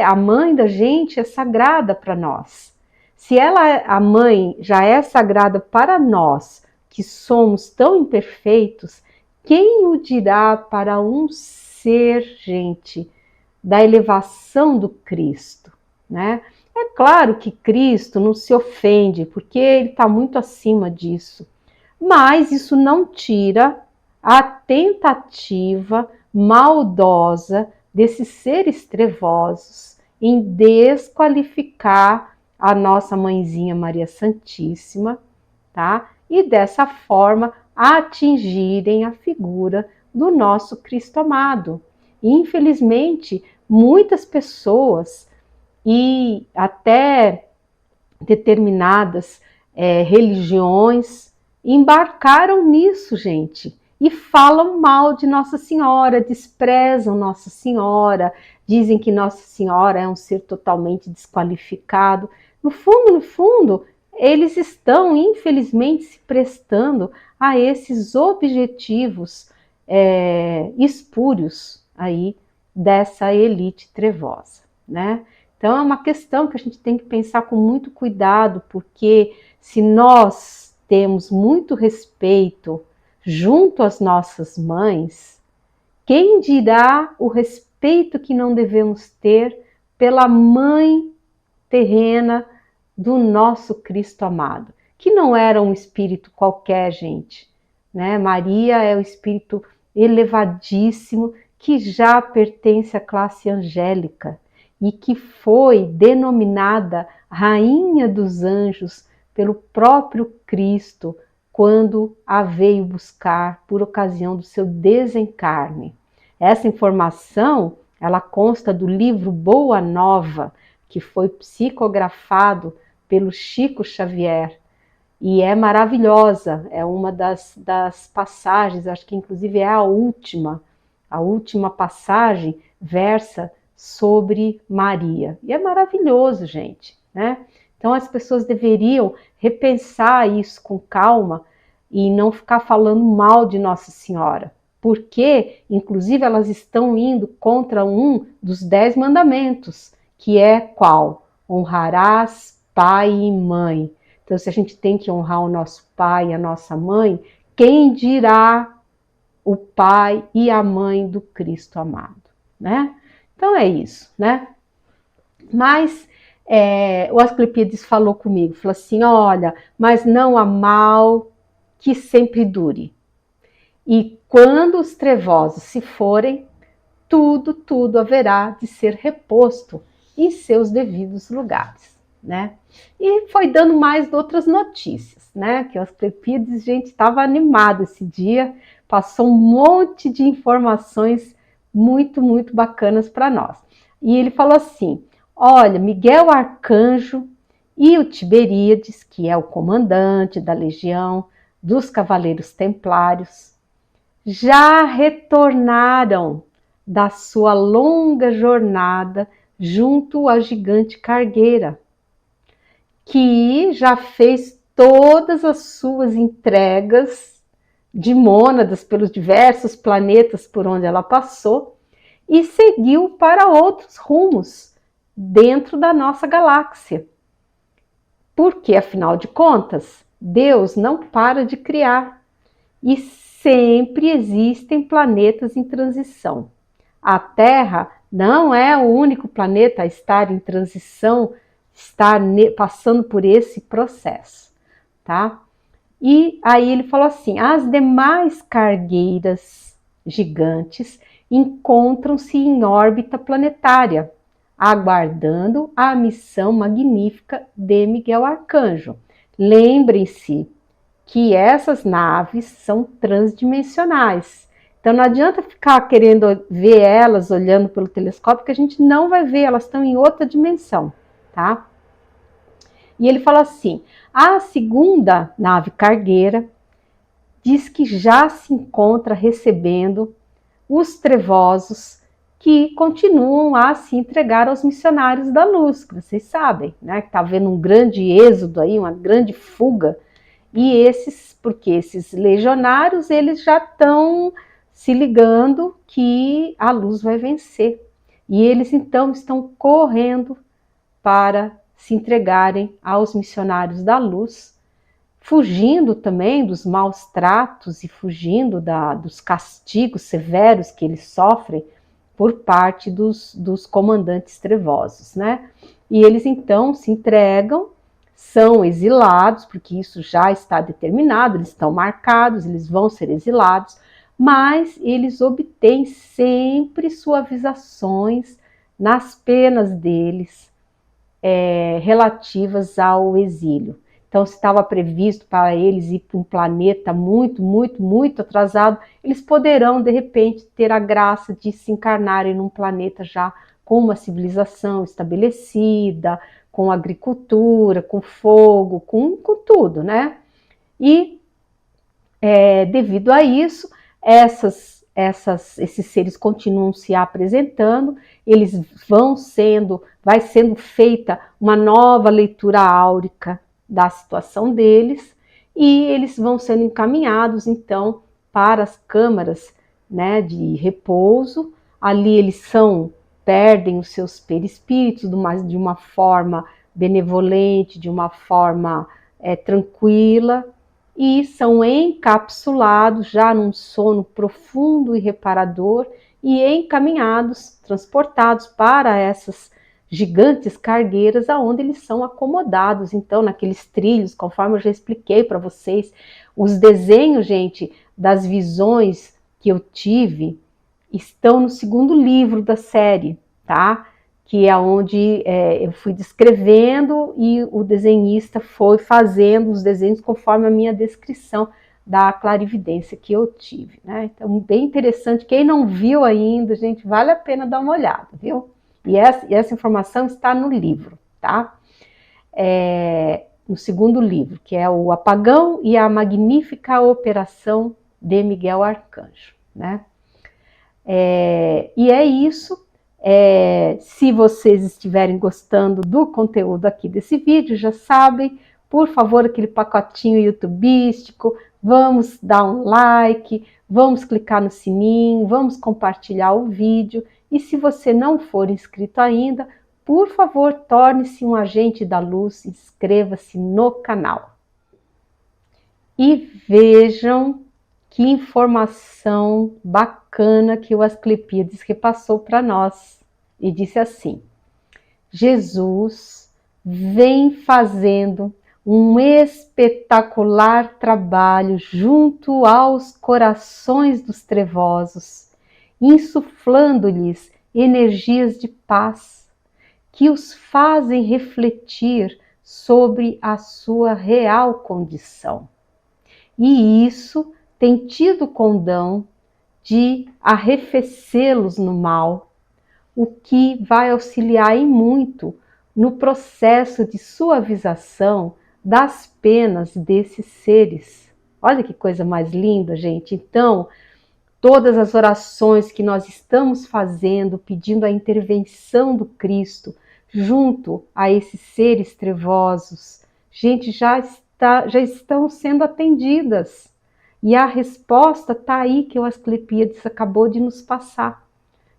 A mãe da gente é sagrada para nós. Se a mãe já é sagrada para nós, que somos tão imperfeitos, quem o dirá para um ser, gente, da elevação do Cristo, né? É claro que Cristo não se ofende, porque ele está muito acima disso. Mas isso não tira a tentativa maldosa desses seres trevosos em desqualificar a nossa mãezinha Maria Santíssima, tá? E dessa forma atingirem a figura do nosso Cristo amado. E, infelizmente, muitas pessoas e até determinadas religiões embarcaram nisso, gente, e falam mal de Nossa Senhora, desprezam Nossa Senhora, dizem que Nossa Senhora é um ser totalmente desqualificado. No fundo, eles estão, infelizmente, se prestando a esses objetivos espúrios aí dessa elite trevosa, né? Então é uma questão que a gente tem que pensar com muito cuidado, porque se nós temos muito respeito junto às nossas mães, quem dirá o respeito que não devemos ter pela mãe terrena do nosso Cristo amado, que não era um espírito qualquer, gente, né? Maria é o espírito elevadíssimo que já pertence à classe angélica e que foi denominada Rainha dos Anjos pelo próprio Cristo, quando a veio buscar por ocasião do seu desencarne. Essa informação, ela consta do livro Boa Nova, que foi psicografado pelo Chico Xavier, e é maravilhosa, é uma das passagens, acho que inclusive é a última passagem versa sobre Maria, e é maravilhoso, gente, né? Então as pessoas deveriam repensar isso com calma e não ficar falando mal de Nossa Senhora, porque, inclusive, elas estão indo contra um dos 10 mandamentos, que é qual? Honrarás pai e mãe. Então, se a gente tem que honrar o nosso pai e a nossa mãe, quem dirá o pai e a mãe do Cristo amado, né? Então é isso, né? Mas o Asclepíades falou comigo, falou assim, olha, mas não há mal que sempre dure. E quando os trevosos se forem, tudo haverá de ser reposto em seus devidos lugares, né? E foi dando mais outras notícias, né? Que o Asclepíades, gente, estava animado esse dia, passou um monte de informações muito bacanas para nós. E ele falou assim, olha, Miguel Arcanjo e o Tiberíades, que é o comandante da legião dos Cavaleiros Templários, já retornaram da sua longa jornada junto à gigante cargueira, que já fez todas as suas entregas de mônadas pelos diversos planetas por onde ela passou e seguiu para outros rumos dentro da nossa galáxia. Porque, afinal de contas, Deus não para de criar e sempre existem planetas em transição. A Terra não é o único planeta a estar em transição, estar passando por esse processo, tá? E aí ele falou assim, as demais cargueiras gigantes encontram-se em órbita planetária, aguardando a missão magnífica de Miguel Arcanjo. Lembrem-se que essas naves são transdimensionais. Então não adianta ficar querendo ver elas olhando pelo telescópio, que a gente não vai ver, elas estão em outra dimensão, tá? E ele fala assim, a segunda nave cargueira diz que já se encontra recebendo os trevosos que continuam a se entregar aos missionários da luz, que vocês sabem, né? Que está havendo um grande êxodo aí, uma grande fuga. E porque esses legionários, eles já estão se ligando que a luz vai vencer. E eles então estão correndo para se entregarem aos missionários da luz, fugindo também dos maus tratos e fugindo dos castigos severos que eles sofrem por parte dos comandantes trevosos, né? E eles então se entregam, são exilados, porque isso já está determinado, eles estão marcados, eles vão ser exilados, mas eles obtêm sempre suavizações nas penas deles, relativas ao exílio. Então, se estava previsto para eles ir para um planeta muito, muito, muito atrasado, eles poderão, de repente, ter a graça de se encarnarem num planeta já com uma civilização estabelecida, com agricultura, com fogo, com tudo, né? E, devido a isso, esses seres continuam se apresentando, eles vai sendo feita uma nova leitura áurica da situação deles, e eles vão sendo encaminhados, então, para as câmaras, né, de repouso. Ali eles perdem os seus perispíritos de uma forma benevolente, de uma forma tranquila, e são encapsulados já num sono profundo e reparador, e encaminhados, transportados para essas gigantes cargueiras, aonde eles são acomodados, então, naqueles trilhos, conforme eu já expliquei para vocês. Os desenhos, gente, das visões que eu tive, estão no segundo livro da série, tá? Que é onde eu fui descrevendo e o desenhista foi fazendo os desenhos conforme a minha descrição da clarividência que eu tive, né? Então, bem interessante. Quem não viu ainda, gente, vale a pena dar uma olhada, viu? E essa informação está no livro, tá? No segundo livro, que é o Apagão e a Magnífica Operação de Miguel Arcanjo, né? E é isso. Se vocês estiverem gostando do conteúdo aqui desse vídeo, já sabem, por favor, aquele pacotinho youtubístico, vamos dar um like, vamos clicar no sininho, vamos compartilhar o vídeo. E se você não for inscrito ainda, por favor, torne-se um agente da luz, inscreva-se no canal. E vejam que informação bacana que o Asclepíades repassou para nós. E disse assim: Jesus vem fazendo um espetacular trabalho junto aos corações dos trevosos, insuflando-lhes energias de paz, que os fazem refletir sobre a sua real condição. E isso tem tido condão de arrefecê-los no mal, o que vai auxiliar em muito no processo de suavização das penas desses seres. Olha que coisa mais linda, gente. Então, todas as orações que nós estamos fazendo, pedindo a intervenção do Cristo, junto a esses seres trevosos, gente, já estão sendo atendidas. E a resposta está aí que o Asclepíades acabou de nos passar,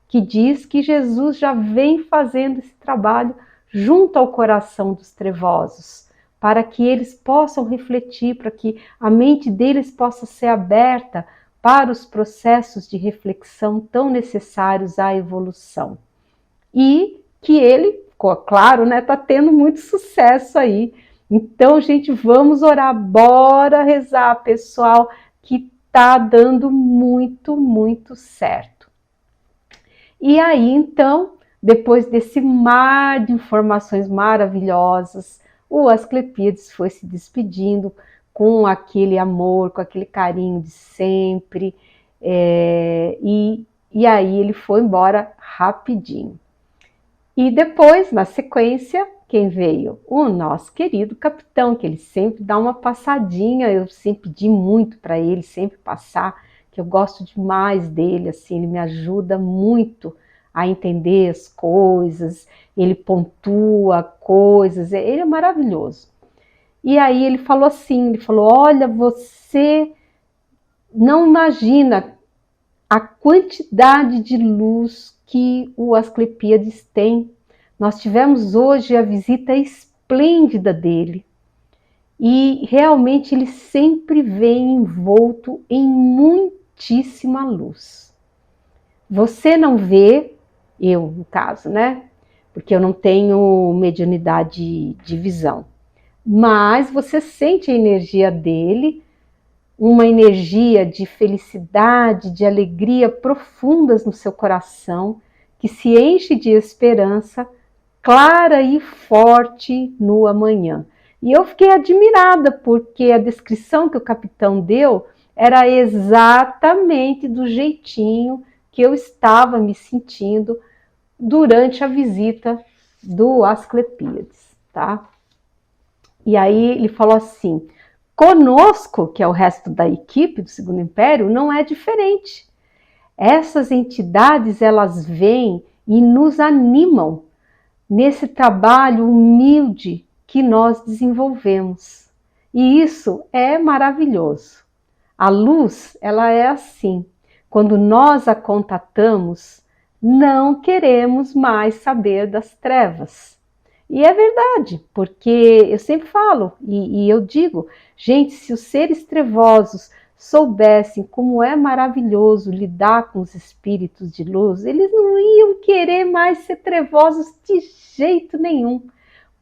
que diz que Jesus já vem fazendo esse trabalho junto ao coração dos trevosos, para que eles possam refletir, para que a mente deles possa ser aberta para os processos de reflexão tão necessários à evolução. E que ele, claro, né, tá tendo muito sucesso aí. Então, gente, vamos orar, bora rezar, pessoal, que tá dando muito, muito certo. E aí, então, depois desse mar de informações maravilhosas, o Asclepíades foi se despedindo com aquele amor, com aquele carinho de sempre, e aí ele foi embora rapidinho. E depois, na sequência, quem veio? O nosso querido capitão, que ele sempre dá uma passadinha, eu sempre pedi muito para ele sempre passar, que eu gosto demais dele, assim, ele me ajuda muito a entender as coisas, ele pontua coisas, ele é maravilhoso. E aí ele falou assim, ele falou, olha, você não imagina a quantidade de luz que o Asclepíades tem. Nós tivemos hoje a visita esplêndida dele. E realmente ele sempre vem envolto em muitíssima luz. Você não vê, eu no caso, né? Porque eu não tenho mediunidade de visão. Mas você sente a energia dele, uma energia de felicidade, de alegria profundas no seu coração, que se enche de esperança, clara e forte no amanhã. E eu fiquei admirada, porque a descrição que o capitão deu era exatamente do jeitinho que eu estava me sentindo durante a visita do Asclepíades, tá? E aí ele falou assim, conosco, que é o resto da equipe do Segundo Império, não é diferente. Essas entidades, elas vêm e nos animam nesse trabalho humilde que nós desenvolvemos. E isso é maravilhoso. A luz, ela é assim. Quando nós a contatamos, não queremos mais saber das trevas. E é verdade, porque eu sempre falo, e eu digo, gente, se os seres trevosos soubessem como é maravilhoso lidar com os espíritos de luz, eles não iam querer mais ser trevosos de jeito nenhum,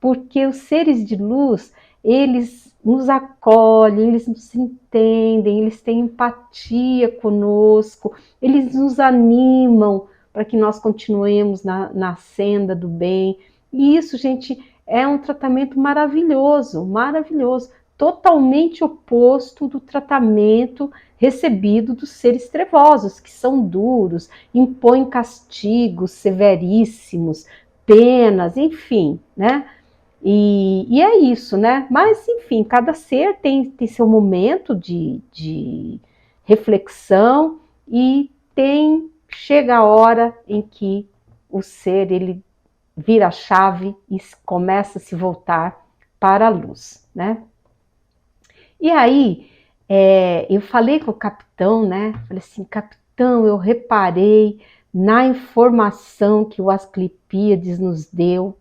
porque os seres de luz, eles nos acolhem, eles nos entendem, eles têm empatia conosco, eles nos animam para que nós continuemos na senda do bem. E isso, gente, é um tratamento maravilhoso, maravilhoso, totalmente oposto do tratamento recebido dos seres trevosos, que são duros, impõem castigos severíssimos, penas, enfim, né? E é isso, né? Mas, enfim, cada ser tem seu momento de reflexão e chega a hora em que o ser, ele vira a chave e começa a se voltar para a luz, né? E aí, eu falei com o capitão, né? Falei assim, capitão, eu reparei na informação que o Asclepíades nos deu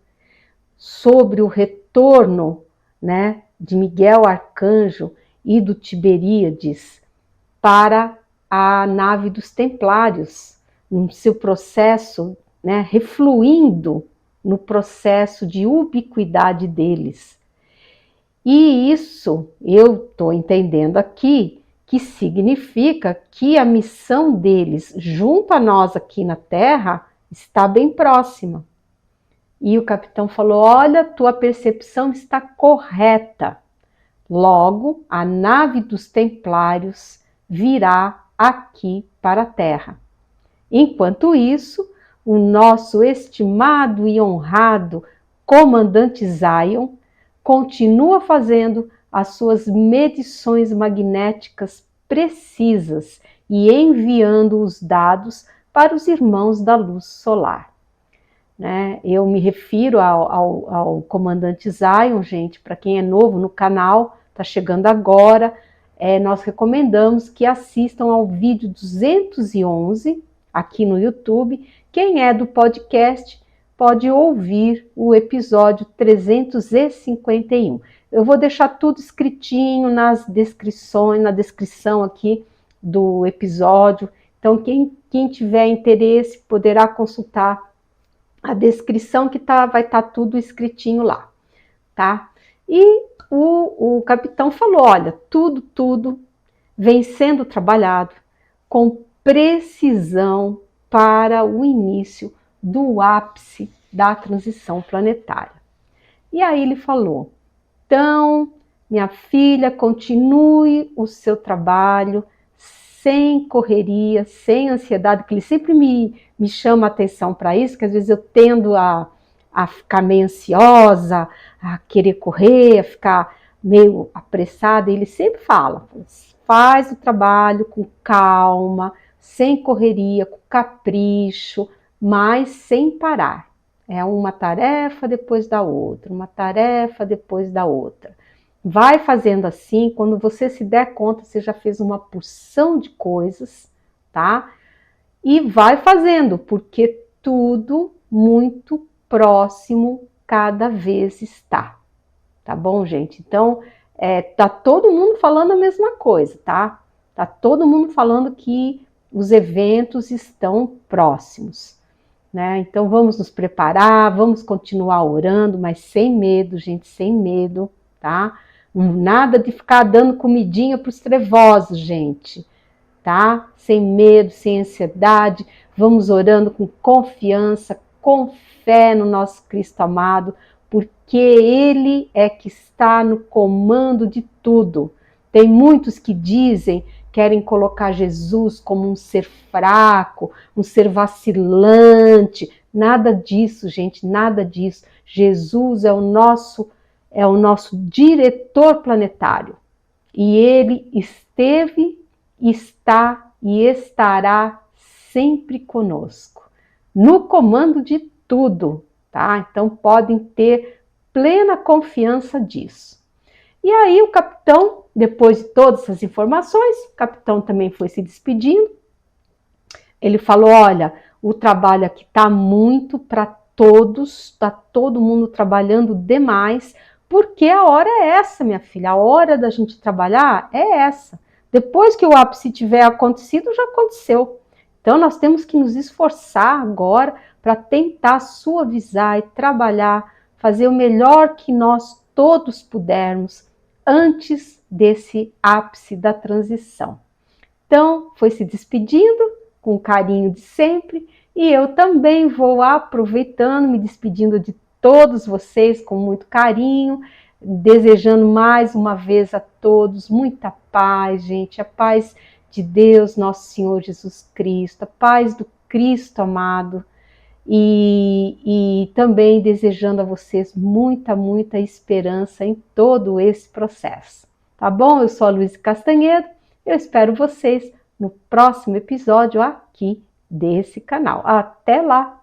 sobre o retorno, né, de Miguel Arcanjo e do Tiberíades para a nave dos Templários, no seu processo, né, refluindo no processo de ubiquidade deles. E isso eu estou entendendo aqui que significa que a missão deles junto a nós aqui na Terra está bem próxima. E o capitão falou, olha, tua percepção está correta. Logo, a nave dos Templários virá aqui para a Terra. Enquanto isso, o nosso estimado e honrado comandante Zion continua fazendo as suas medições magnéticas precisas e enviando os dados para os irmãos da luz solar. Né? Eu me refiro ao comandante Zion, gente, para quem é novo no canal, está chegando agora, nós recomendamos que assistam ao vídeo 211 aqui no YouTube. Quem é do podcast pode ouvir o episódio 351. Eu vou deixar tudo escritinho nas descrições, na descrição aqui do episódio. Então, quem tiver interesse poderá consultar a descrição que vai estar tudo escritinho lá, tá? E o capitão falou, olha, tudo vem sendo trabalhado com precisão para o início do ápice da transição planetária. E aí ele falou, então, minha filha, continue o seu trabalho sem correria, sem ansiedade, porque ele sempre me chama a atenção para isso, que às vezes eu tendo a ficar meio ansiosa, a querer correr, a ficar meio apressada, e ele sempre fala, faz o trabalho com calma, sem correria, com capricho, mas sem parar. É uma tarefa depois da outra, uma tarefa depois da outra. Vai fazendo assim, quando você se der conta, você já fez uma porção de coisas, tá? E vai fazendo, porque tudo muito próximo cada vez está. Tá bom, gente? Então, tá todo mundo falando a mesma coisa, tá? Tá todo mundo falando que os eventos estão próximos, né? Então, vamos nos preparar, vamos continuar orando, mas sem medo, gente, sem medo, tá? Nada de ficar dando comidinha para os trevosos, gente, tá? Sem medo, sem ansiedade, vamos orando com confiança, com fé no nosso Cristo amado, porque Ele é que está no comando de tudo. Tem muitos que querem colocar Jesus como um ser fraco, um ser vacilante. Nada disso, gente, nada disso. Jesus é o nosso diretor planetário. E Ele esteve, está e estará sempre conosco, no comando de tudo, tá? Então podem ter plena confiança disso. E aí o capitão, depois de todas essas informações, o capitão também foi se despedindo. Ele falou, olha, o trabalho aqui está muito para todos, está todo mundo trabalhando demais, porque a hora é essa, minha filha, a hora da gente trabalhar é essa. Depois que o ápice tiver acontecido, já aconteceu. Então nós temos que nos esforçar agora para tentar suavizar e trabalhar, fazer o melhor que nós todos pudermos antes desse ápice da transição. Então, foi se despedindo com o carinho de sempre e eu também vou aproveitando, me despedindo de todos vocês com muito carinho, desejando mais uma vez a todos muita paz, gente, a paz de Deus, nosso Senhor Jesus Cristo, a paz do Cristo amado, e também desejando a vocês muita esperança em todo esse processo. Tá bom? Eu sou a Luísa Castanhedo, eu espero vocês no próximo episódio aqui desse canal. Até lá!